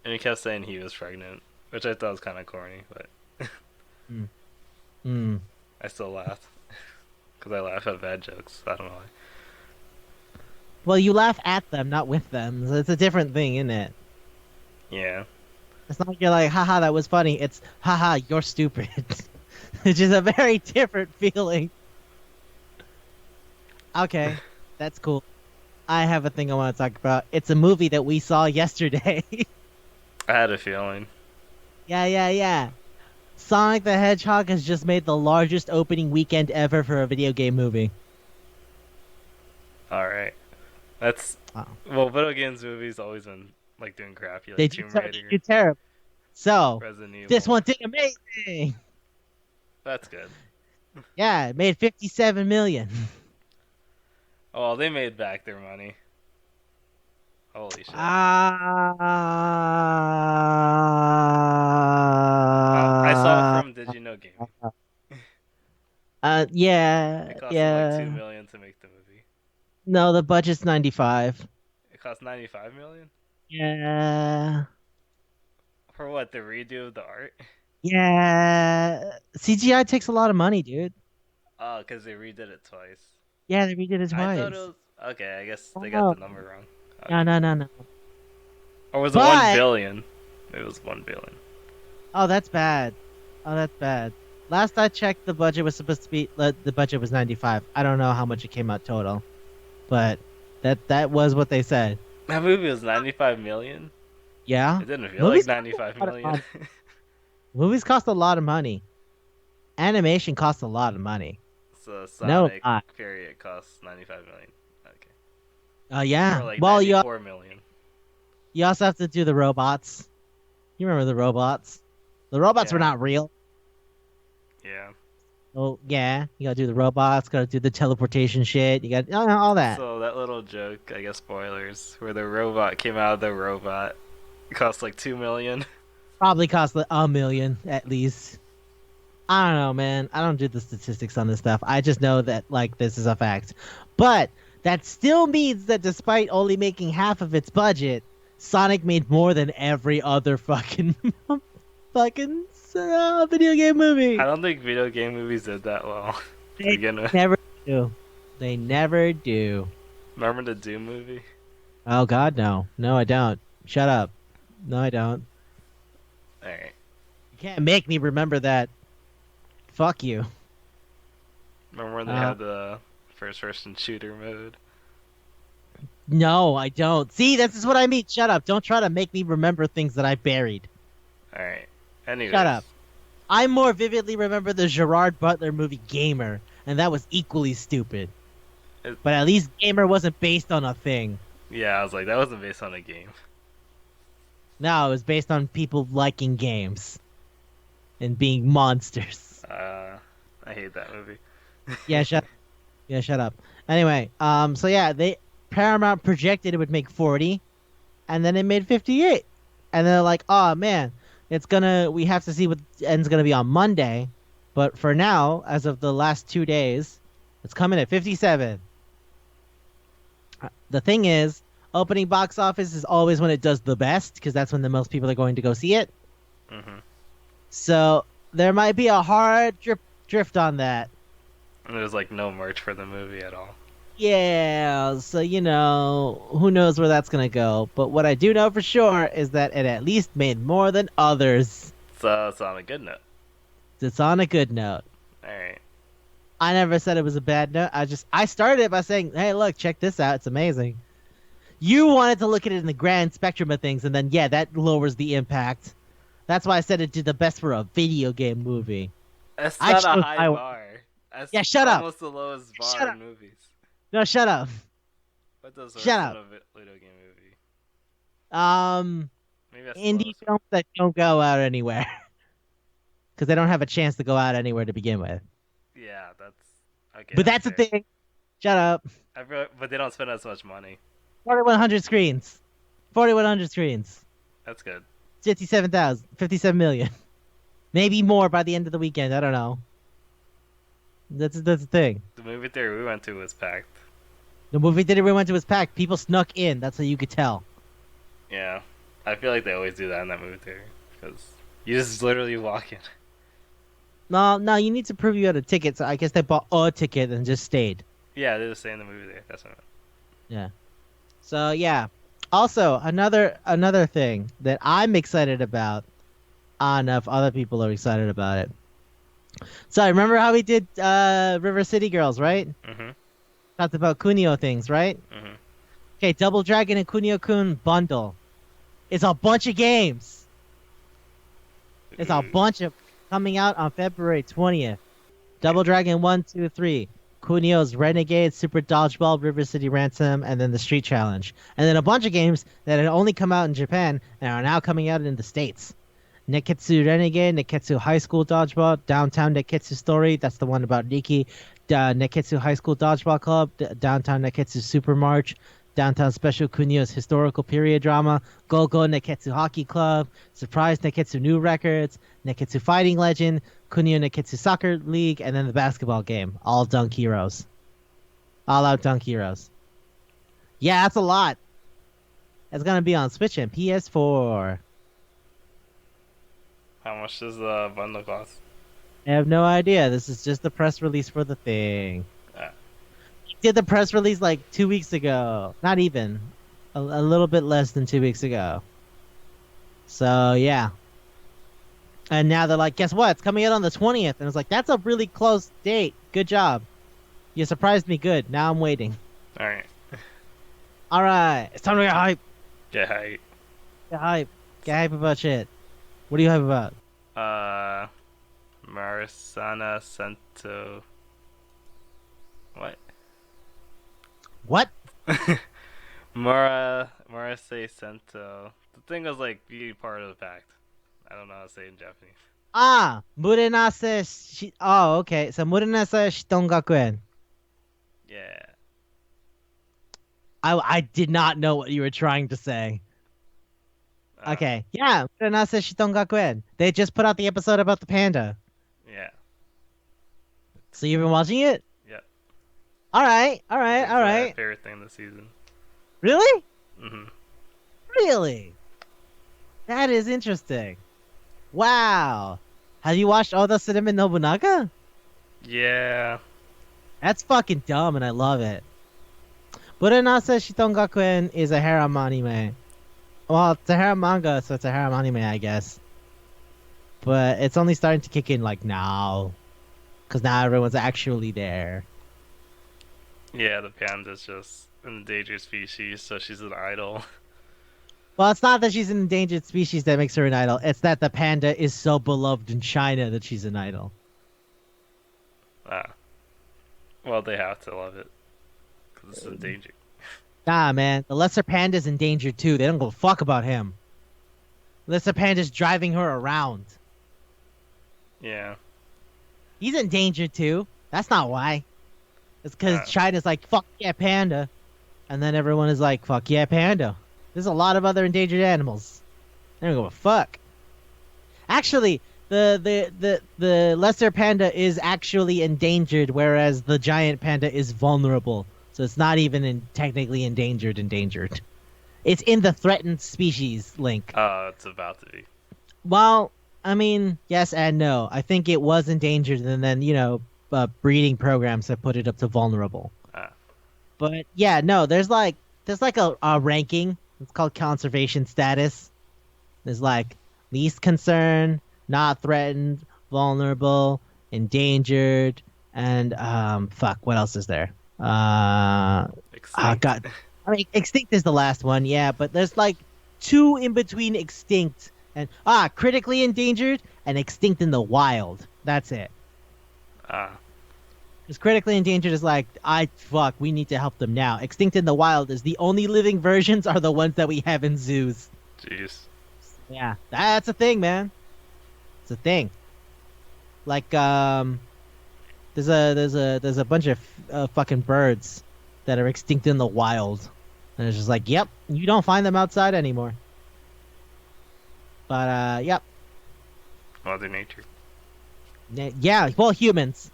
And he kept saying he was pregnant, which I thought was kind of corny, but Mm. Mm. I still laughed. Because I laugh at bad jokes. I don't know why. Well, you laugh at them, not with them. So it's a different thing, isn't it? Yeah. It's not like you're like, haha, that was funny. It's, haha, you're stupid. Which is a very different feeling. Okay, that's cool. I have a thing I want to talk about. It's a movie that we saw yesterday. I had a feeling. Yeah. Sonic the Hedgehog has just made the largest opening weekend ever for a video game movie. Alright. That's. Wow. Well, video games movies always been like doing crappy, They like do, Tomb they Raider, do terrible. So, Resident this Evil. one did amazing. That's good. Yeah, it made 57 million. Oh, they made back their money. Holy shit. I saw it Ah. from Did You Know Gaming. Yeah, It cost them like two yeah. million to make the movie. No, the budget's 95. It cost 95 million Yeah. for what? The redo of the art? Yeah. CGI takes a lot of money, dude. Oh, because they redid it twice. Yeah, they redid it I thought it twice. was okay. I guess they got Oh, the number wrong. no, Okay, no, no, no. or was it one But, billion? It was 1 billion. oh, that's bad. Oh, that's bad. Last I checked, the budget was supposed to be, the budget was 95. I don't know how much it came out total, but that was what they said. That movie was 95 million. Yeah. It didn't feel like Movies cost 95 a lot of million. money. Movies cost a lot of money. animation costs a lot of money. So No Sonic lie. period costs 95 million. Okay. Or Yeah. like Well, 94 million. you also have to do the robots. You remember the robots? The robots were Yeah. not real. Yeah. Oh yeah, you gotta do the robots. Gotta do the teleportation shit. You got all that. So that little joke, I guess spoilers, where the robot came out of the robot, cost like 2 million. Probably cost like a million at least. I don't know, man. I don't do the statistics on this stuff. I just know that like this is a fact. But that still means that despite only making half of its budget, Sonic made more than every other fucking fucking video game I movie. don't think video game movies did that well to They begin with. never do. They never do. Remember the Doom movie? Oh God, no. No, I don't. Shut up. No, I don't. Alright. You can't make me remember that. Fuck you. Remember when they Uh, had the first person shooter mode? no, I don't. See, this is what I mean. Shut up. Don't try to make me remember things that I buried. Alright. Shut Anyways. up. I more vividly remember the Gerard Butler movie Gamer, and that was equally stupid. It, But at least Gamer wasn't based on a thing. yeah, I was like, that wasn't based on a game. No, it was based on people liking games and being monsters. I hate that movie. Yeah, shut up. Anyway, so yeah, they Paramount projected it would make 40, and then it made 58. And they're like, "Oh man, we have to see what end's gonna be on Monday." But for now, as of the last 2 days, it's coming at 57. The thing is, opening box office is always when it does the best because that's when the most people are going to go see it. hmm So there might be a hard drift on that. And there's like no merch for the movie at all. Yeah, so who knows where that's gonna go. But what I do know for sure is that it at least made more than others. So it's on a good note. It's on a good note. Alright. I never said it was a bad note. I started it by saying, "Hey, look, check this out. It's amazing." You wanted to look at it in the grand spectrum of things, and then yeah, that lowers the impact. That's why I said it did the best for a video game movie. That's I not a chose high I. bar. That's Yeah, shut up. almost the lowest bar Shut in up. movies. No, shut up. What does worse Shut than up. a video game movie? Um, Maybe that's the Indie lowest one. films that don't go out anywhere because they don't have a chance to go out anywhere to begin with. Yeah, that's okay. But That's that's the fair. thing. Shut up. But they don't spend as much money. 4,100 screens. 4,100 screens. That's good. 57 million. Maybe more by the end of the weekend. I don't know. That's the thing. The movie theater we went to was packed. The movie theater we went to was packed. People snuck in. That's how you could tell. Yeah, I feel like they always do that in that movie theater because you just literally walk in. No, no, you need to prove you had a ticket. So I guess they bought a ticket and just stayed. Yeah, they just stay in the movie theater. That's what I meant. Yeah. So yeah. Also, another thing that I'm excited about. I don't know if other people are excited about it. So remember how we did River City Girls, right? Mhm. Talked about Kunio things, right? Mhm. Okay, Double Dragon and Kunio Kun bundle. It's a bunch of games. It's a bunch of coming out on February 20th. Double Dragon 1, 2, 3. Kunio's Renegade, Super Dodgeball, River City Ransom, and then the Street Challenge. And then a bunch of games that had only come out in Japan and are now coming out in the States. Neketsu Renegade, Neketsu High School Dodgeball, Downtown Neketsu Story, that's the one about Nikki, Neketsu High School Dodgeball Club, Downtown Neketsu Super March, Downtown Special Kunio's Historical Period Drama, Go-Go Neketsu Hockey Club, Surprise Neketsu New Records, Neketsu Fighting Legend, Kunio Neketsu Soccer League, and then the basketball game, All Dunk Heroes. All Out Dunk Heroes. Yeah, that's a lot. It's going to be on Switch and PS4. How much does the bundle cost? I have no idea. This is just the press release for the thing. Uh, Did the press release like 2 weeks ago. Not even. A little bit less than 2 weeks ago. So, yeah. And now they're like, guess what? It's coming out on the 20th. And it's like, that's a really close date. Good job. You surprised me good. Now I'm waiting. all right. All right. It's time to get hype. Get hype. Get hype. Get hype about shit. What are you hype about? Uh, Marasana Sento. What? What? Marase Sento. The thing was like be part of the pact. I don't know how to say it in Japanese. Ah, Murenase shi. Oh, okay. So Murenase Shitongakuen. Yeah. I did not know what you were trying to say. Uh, Okay. Yeah, Murenase Shitongakuen. They just put out the episode about the panda. yeah. So you've been watching it? Yeah. All right. All right. It's All my right. favorite thing this season. Really? Mhm. Really? That is interesting. Wow. Have you watched Oda Cinnamon Nobunaga? Yeah. That's fucking dumb and I love it. Burenase Shitongakuen is a harem anime. Well, it's a harem manga, so it's a harem anime, I guess. But it's only starting to kick in like now. Because now everyone's actually there. Yeah, the panda's just an endangered species, so she's an idol. Well, it's not that she's an endangered species that makes her an idol. It's that the panda is so beloved in China that she's an idol. Ah. Well, they have to love it. Because it's endangered. Nah, man. The lesser panda's endangered too. They don't give a fuck about him. Lesser panda's driving her around. Yeah. He's endangered too. That's not why. It's because Uh, China's like, fuck yeah, panda. And then everyone is like, fuck yeah, panda. There's a lot of other endangered animals. They don't give a fuck. Actually, the lesser panda is actually endangered, whereas the giant panda is vulnerable. So it's not even technically endangered. It's in the threatened species link. it's about to be. Well, I mean, yes and no. I think it was endangered, and then breeding programs have put it up to vulnerable. Ah. But yeah, no, there's like a ranking. It's called conservation status. There's like least concern, not threatened, vulnerable, endangered, and fuck, what else is there? Extinct. God, I mean, extinct is the last one, yeah, but there's like two in between extinct and critically endangered and extinct in the wild. That's it. Ah. Because critically endangered is like, fuck, we need to help them now. Extinct in the wild is the only living versions are the ones that we have in zoos. Jeez. Yeah, that's a thing, man. It's a thing. Like, there's a bunch of fucking birds that are extinct in the wild, and it's just like, yep, you don't find them outside anymore. But yep, Mother Nature. yeah. Well, humans,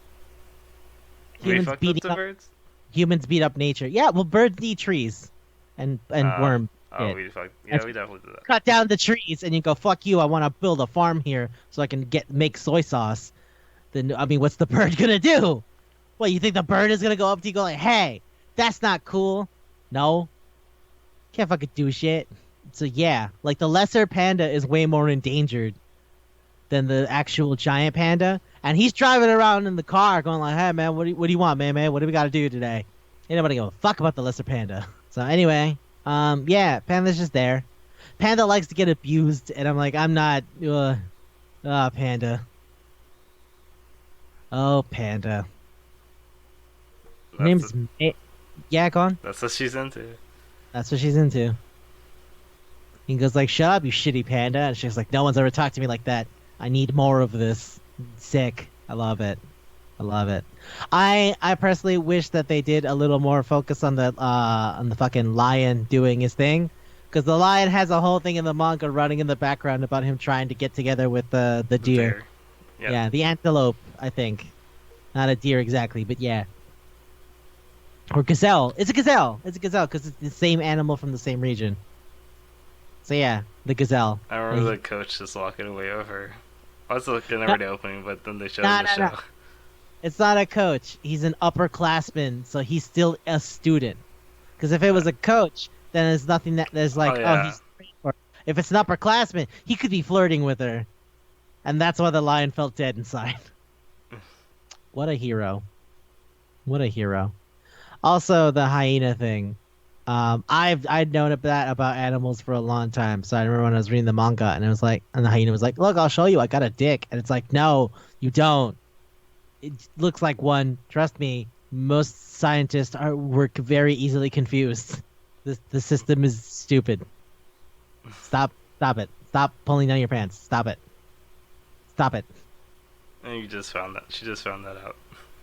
We humans fucked up beating the up birds? humans beat up nature. Yeah, well, birds need trees, and worm. Oh, shit. we fucked. Yeah, we definitely did that. Cut down the trees, and you go, fuck you. I want to build a farm here so I can make soy sauce. Then I mean, what's the bird gonna do? What, you think the bird is gonna go up to you and go like, hey, that's not cool? No, can't fucking do shit. So yeah, like the lesser panda is way more endangered than the actual giant panda, and he's driving around in the car going like, hey man, what do you want, man? What do we got to do today? Ain't nobody give a fuck about the lesser panda. So anyway, yeah, panda's just there. Panda likes to get abused, and I'm like, I'm not. Panda. Oh, panda. Her That's, name's yeah, go on. that's what she's into. That's what she's into. He goes like, "Shut up, you shitty panda," and she's like, "No one's ever talked to me like that. I need more of this." Sick. I love it. I love it. I personally wish that they did a little more focus on the fucking lion doing his thing, because the lion has a whole thing in the manga running in the background about him trying to get together with the deer. Bear. Yep. Yeah, the antelope, I think. Not a deer exactly, but yeah. Or gazelle. It's a gazelle. It's a gazelle because it's the same animal from the same region. So yeah, the gazelle. I remember Yeah, the coach just walking away with her. I was looking No. over the opening, but then they showed No, in the no, show. no. It's not a coach. He's an upperclassman, so he's still a student. Because if it was a coach, then there's nothing that there's like, Oh, yeah. he's trained for. If it's an upperclassman, he could be flirting with her, and that's why the lion felt dead inside. What a hero! What a hero! Also, the hyena thing. I'd known about animals for a long time. So I remember when I was reading the manga, and it was like, and the hyena was like, "Look, I'll show you. I got a dick." And it's like, "No, you don't. It looks like one. Trust me. Most scientists are were very easily confused. The system is stupid. Stop it. Stop pulling down your pants. Stop it. Stop it." And you just found that. She just found that out.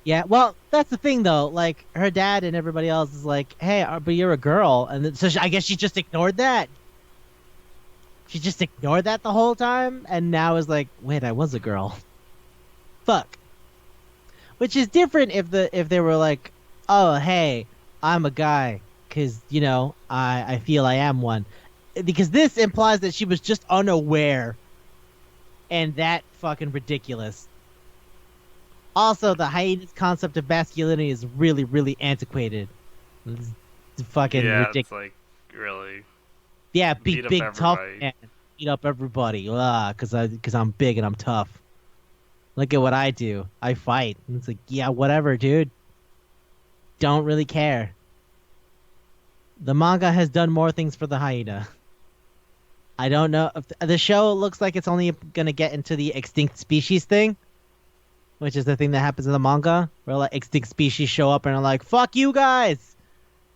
Yeah, well, that's the thing though. Like her dad and everybody else is like, "Hey, but you're a girl," and then, I guess she just ignored that. She just ignored that the whole time, and now is like, "Wait, I was a girl." Fuck. Which is different if they were like, "Oh, hey, I'm a guy," because I feel I am one, because this implies that she was just unaware, and that fucking ridiculous. Also, the hyena's concept of masculinity is really, really antiquated. It's fucking Yeah, ridiculous. it's like really Yeah, beat up big tough everybody. man, beat up everybody. Because I'm big and I'm tough. Look at what I do. I fight. And it's like, yeah, whatever, dude. Don't really care. The manga has done more things for the hyena. I don't know. If the show looks like it's only gonna get into the extinct species thing, which is the thing that happens in the manga, where like extinct species show up and are like, "Fuck you guys!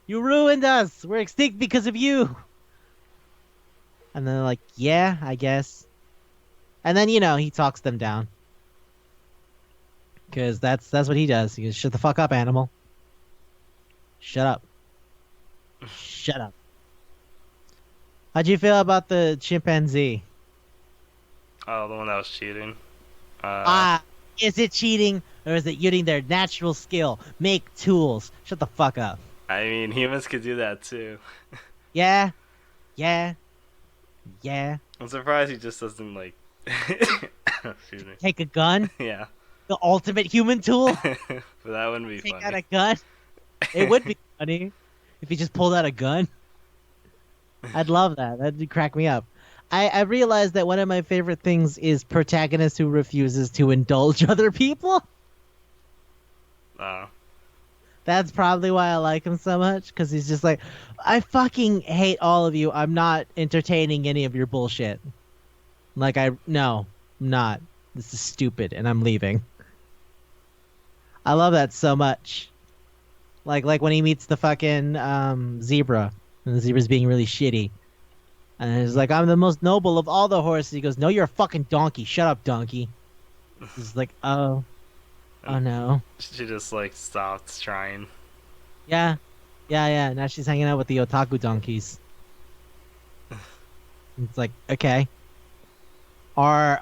You ruined us. We're extinct because of you." And then they're like, "Yeah, I guess." And then he talks them down because that's what he does. He goes, "Shut the fuck up, animal. Shut up. Shut up." How'd you feel about the chimpanzee? Oh, the one that was cheating. Uh, Ah, is it cheating or is it using their natural skill? Make tools. Shut the fuck up. I mean, humans could do that too. Yeah, yeah, yeah. I'm surprised he just doesn't like. Excuse me. Take a gun, Yeah, the ultimate human tool. but that wouldn't be Take out funny. a gun. It would be funny if he just pulled out a gun. I'd love that. That'd crack me up. I realized that one of my favorite things is protagonist who refuses to indulge other people. Uh, That's probably why I like him so much, because he's just like, I fucking hate all of you. I'm not entertaining any of your bullshit. Like, no, I'm not. This is stupid, and I'm leaving. I love that so much. Like when he meets the fucking zebra, and the zebra's being really shitty. And he's like, I'm the most noble of all the horses. He goes, no, you're a fucking donkey. Shut up, donkey. He's like, oh and no. she just like stopped trying. Yeah, yeah. Now she's hanging out with the otaku donkeys. It's like, okay. Or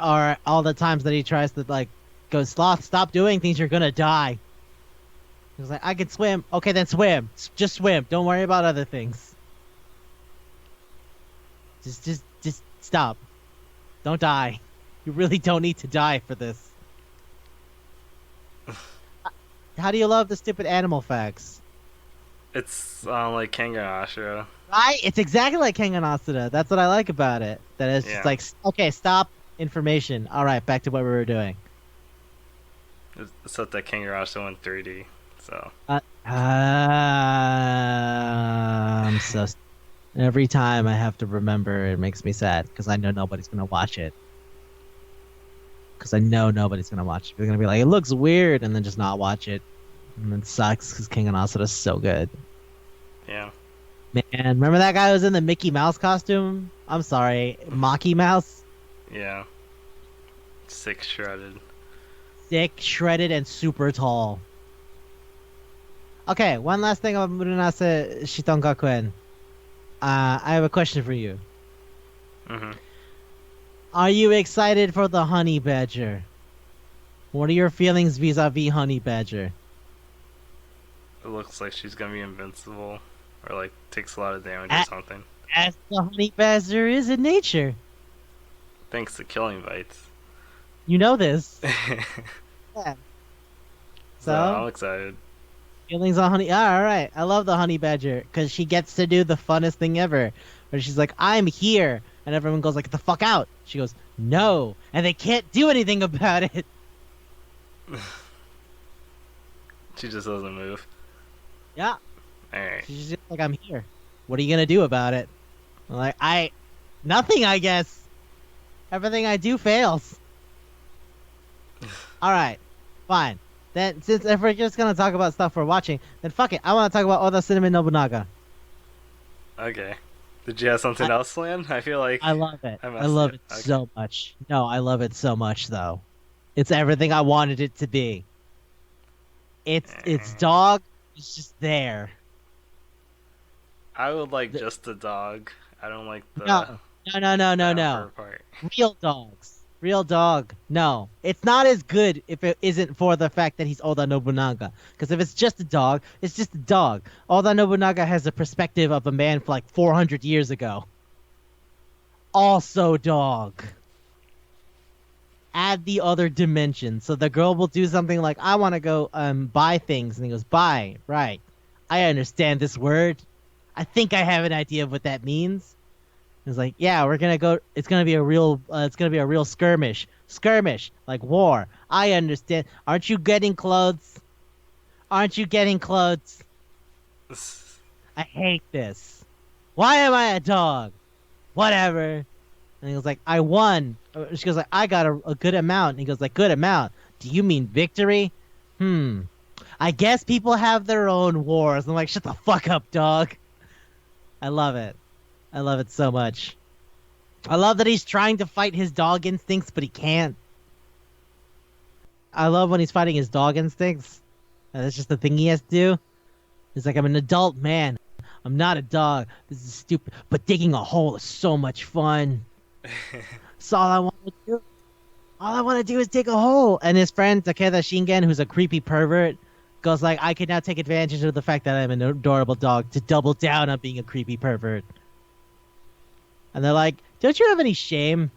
all the times that he tries to like go, sloth, stop doing things, you're gonna die. He's like, I can swim. Okay, then swim. Just swim. Don't worry about other things. Just stop. Don't die. You really don't need to die for this. How do you love the stupid animal facts? It's like Kengan Ashura. Right? It's exactly like Kengan Asuda. That's what I like about it. That it's just Yeah, like, okay, stop information. All right, back to what we were doing. except that Kengan Ashura went 3D. So I'm so. Every time I have to remember, it makes me sad because I know nobody's gonna watch it. Because I know nobody's gonna watch it. They're gonna be like, it looks weird, and then just not watch it, and it sucks because King of Asuda is so good. yeah, Man, remember that guy who was in the Mickey Mouse costume? I'm sorry, Mocky Mouse. yeah, sick shredded. Thick, shredded, and super tall. Okay, one last thing about Murunase Shitongakuen. I have a question for you. Hmm. Are you excited for the honey badger? What are your feelings vis-a-vis honey badger? It looks like she's gonna be invincible, or like takes a lot of damage or A- something. As the honey badger is in nature. Thanks to killing bites. You know this. Yeah. So I'm So, excited. feelings on honey. Ah, all right. I love the honey badger because she gets to do the funnest thing ever. Where she's like, I'm here. And everyone goes like, get the fuck out. She goes, no. And they can't do anything about it. She just doesn't move. Yeah. Alright. She's just like, I'm here. What are you gonna do about it? I'm like, nothing, I guess. Everything I do fails. All right, fine. Then, since if we're just gonna talk about stuff we're watching, then fuck it. I want to talk about Oda Cinnamon Nobunaga. Okay. Did you have something I else planned? I feel like I love it. I I messed love you. it Okay. so much. No, I love it so much though. It's everything I wanted it to be. It's Eh. dog. It's just there. I would like The, just the dog. I don't like no, the no. emperor part. Real dogs. Real dog. No, it's not as good if it isn't for the fact that he's Oda Nobunaga. Because if it's just a dog, it's just a dog. Oda Nobunaga has the perspective of a man for like 400 years ago. Also, dog. Add the other dimension. So the girl will do something like, I want to go buy things. And he goes, buy. Right. I understand this word. I think I have an idea of what that means. It's like, yeah, we're gonna go. It's gonna be a real. It's gonna be a real skirmish. Skirmish, like war. I understand. Aren't you getting clothes? Aren't you getting clothes? I hate this. Why am I a dog? Whatever. And he goes like, I won. She goes like, I got a good amount. And he goes like, good amount. Do you mean victory? Hmm. I guess people have their own wars. I'm like, shut the fuck up, dog. I love it. I love it so much. I love that he's trying to fight his dog instincts, but he can't. I love when he's fighting his dog instincts. And that's just the thing he has to do. He's like, I'm an adult man. I'm not a dog. This is stupid. But digging a hole is so much fun. That's all I want to do. All I want to do is dig a hole. And his friend Takeda Shingen, who's a creepy pervert, goes like, I can now take advantage of the fact that I'm an adorable dog to double down on being a creepy pervert. And they're like, don't you have any shame?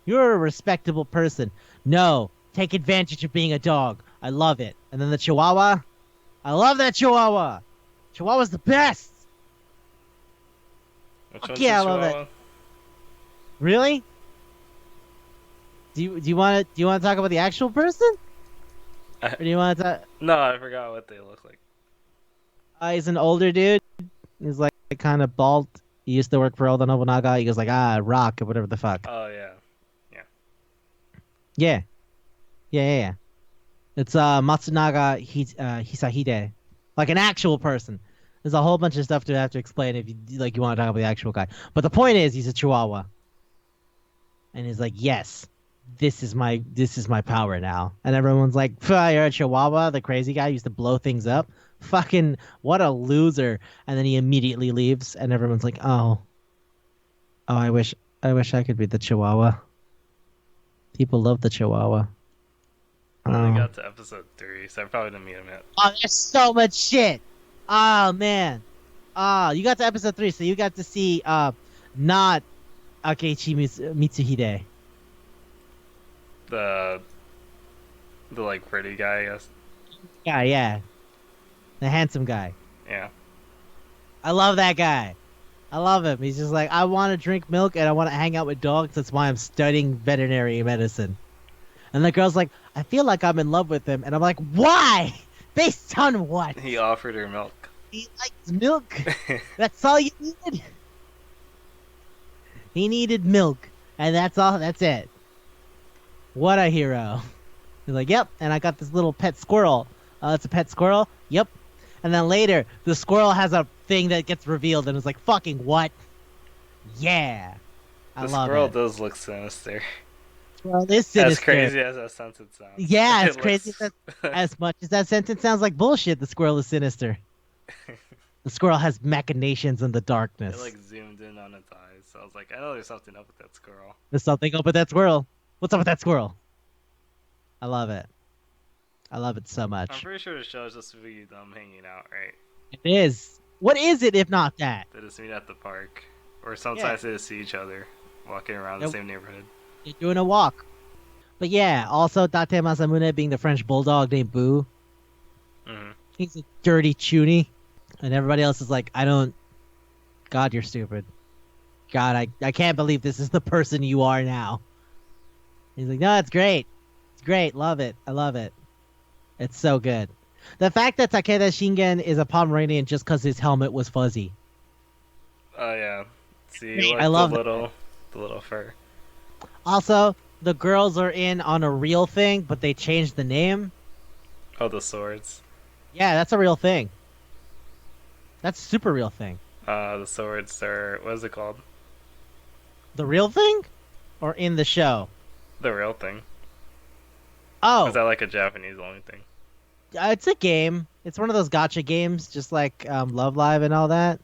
You're a respectable person. No, take advantage of being a dog. I love it. And then the Chihuahua. I love that Chihuahua. Chihuahua's the best. Which Fuck one's the yeah, I love it. chihuahua? Really? Do you want to talk about the actual person? I, Or do you want to talk? no, I forgot what they look like. He's an older dude. He's like kind of bald. He used to work for Oda Nobunaga. He goes like, rock or whatever the fuck. Oh yeah, yeah. Yeah. Yeah. It's Matsunaga Hisahide. Like an actual person. There's a whole bunch of stuff to have to explain if you like you want to talk about the actual guy. But the point is he's a Chihuahua. And he's like, yes, this is my power now. And everyone's like, you're a Chihuahua, the crazy guy who used to blow things up. Fucking what a loser. And then he immediately leaves and everyone's like, I wish I could be the Chihuahua. People love the Chihuahua. I only Oh. got to episode 3, so I probably didn't meet him yet. Oh, there's so much shit. Oh man. You got to episode 3, so you got to see not Akeiichi Mitsuhide. The like pretty guy, I guess. Yeah. The handsome guy. Yeah. I love that guy. I love him. He's just like, I want to drink milk and I want to hang out with dogs. That's why I'm studying veterinary medicine. And the girl's like, I feel like I'm in love with him. And I'm like, why? Based on what? He offered her milk. He likes milk. That's all you needed? He needed milk. And that's all. That's it. What a hero. He's like, yep. And I got this little pet squirrel. It's a pet squirrel? Yep. And then later, the squirrel has a thing that gets revealed. And it's like, fucking what? Yeah. I The love squirrel it. does look sinister. Well, this As sinister. crazy as that sentence sounds. Yeah, It as crazy looks- as much as that sentence sounds like bullshit, the squirrel is sinister. The squirrel has machinations in the darkness. It like zoomed in on its eyes, so I was like, I know there's something up with that squirrel. There's something up with that squirrel. What's up with that squirrel? I love it. I love it so I'm much. pretty sure the show is just for you them hanging out, right? It is. What is it if not that? They just meet at the park, or sometimes they just see each other walking around the Nope. same neighborhood. They're doing a walk. But yeah, also Date Masamune being the French bulldog named Boo. Hmm. He's a dirty chuny. And everybody else is like, God, you're stupid. God, I can't believe this is the person you are now. He's like, no, it's great. It's great. Love it. I love it. It's so good. The fact that Takeda Shingen is a Pomeranian just because his helmet was fuzzy. Oh yeah. See, you Great. I like love that. the little fur. Also, the girls are in on a real thing, but they changed the name. Oh, the swords. Yeah, that's a real thing. That's a super real thing. The swords are what is it called? The real thing? Or in the show? The real thing. Or is Oh, that like a Japanese only thing? it's a game. It's one of those gotcha games, just like Love Live and all that.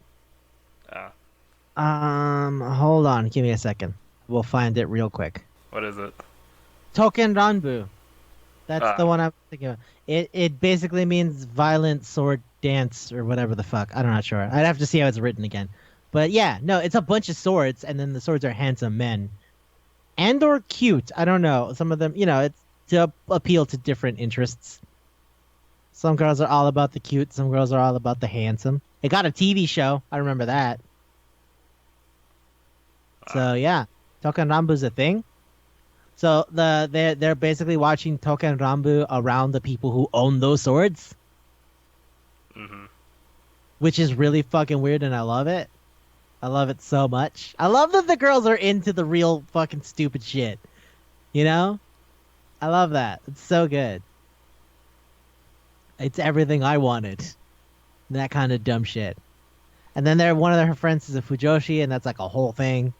Ah, Hold on, give me a second. We'll find it real quick. what is it? Token Ranbu. That's the Ah, one I'm thinking of. It basically means violent sword dance or whatever the fuck. I'm not sure. I'd have to see how it's written again. But yeah, no, it's a bunch of swords, and then the swords are handsome men and or cute. I don't know. Some of them, it's to appeal to different interests. Some girls are all about the cute. Some girls are all about the handsome. It got a TV show. I remember that. ah. So yeah, Token Rambu's a thing. So they're basically watching Token Rambu around the people who own those swords, Mhm. which is really fucking weird, and I love it. I love it so much. I love that the girls are into the real fucking stupid shit. You know? I love that. It's so good. It's everything I wanted. That kind of dumb shit. And then one of her friends is a Fujoshi, and that's like a whole thing.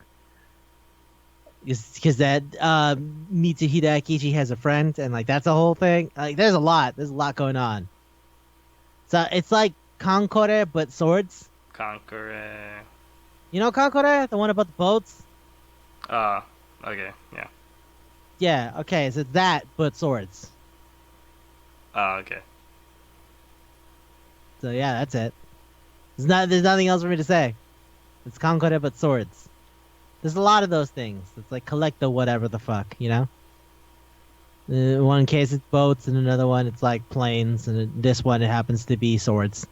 Because that Mitsuhide Akichi has a friend, and like that's a whole thing. Like there's a lot. There's a lot going on. So it's like Kankore but swords. Conqueror. You know Kankore, the one about the boats. Ah, okay, yeah. Yeah. Okay. So it's that but swords. Ah, okay. So yeah, that's it. There's nothing else for me to say. It's Kankore but swords. There's a lot of those things. It's like collect the whatever the fuck, you know? In one case it's boats, and another one it's like planes, and this one it happens to be swords.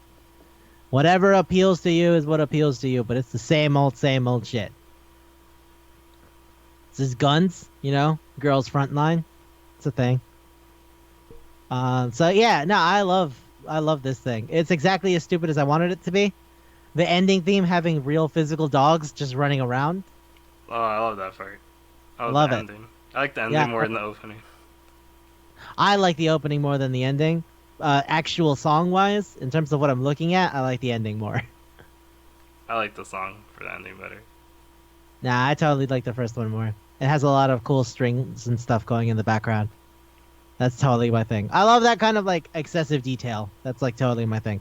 Whatever appeals to you is what appeals to you, but it's the same old shit. It's just guns, girls front line. It's a thing. So yeah, no, I love this thing. It's exactly as stupid as I wanted it to be. The ending theme having real physical dogs just running around. Oh, I love that part. I I love the love it. ending. I like the Yeah, ending more than the opening. I like the opening more than the ending. Actual song wise, in terms of what I'm looking at, I like the ending more. I like the song for the ending better. Nah, I totally like the first one more. It has a lot of cool strings and stuff going in the background. That's totally my thing. I love that kind of like excessive detail. That's like totally my thing.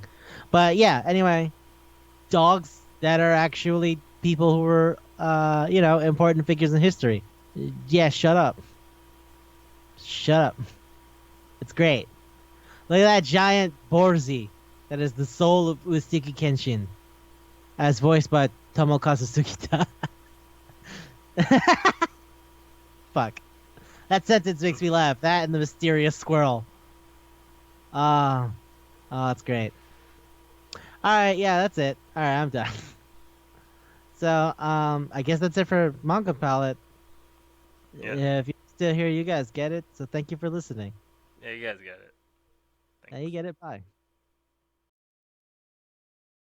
But yeah, anyway, dogs that are actually people who were important figures in history. Yeah, shut up. Shut up. It's great. Look at that giant Borzi that is the soul of Uestiki Kenshin, as voiced by Tomokazu Sugita. Fuck. That sentence makes me laugh. That and the mysterious squirrel. Ah, oh, that's great. All right, yeah, that's it. All right, I'm done. So, I guess that's it for Manga Palette. Yeah, If you're still here, you guys get it. So thank you for listening. yeah, you guys get it. Now you Thanks. get it. Bye.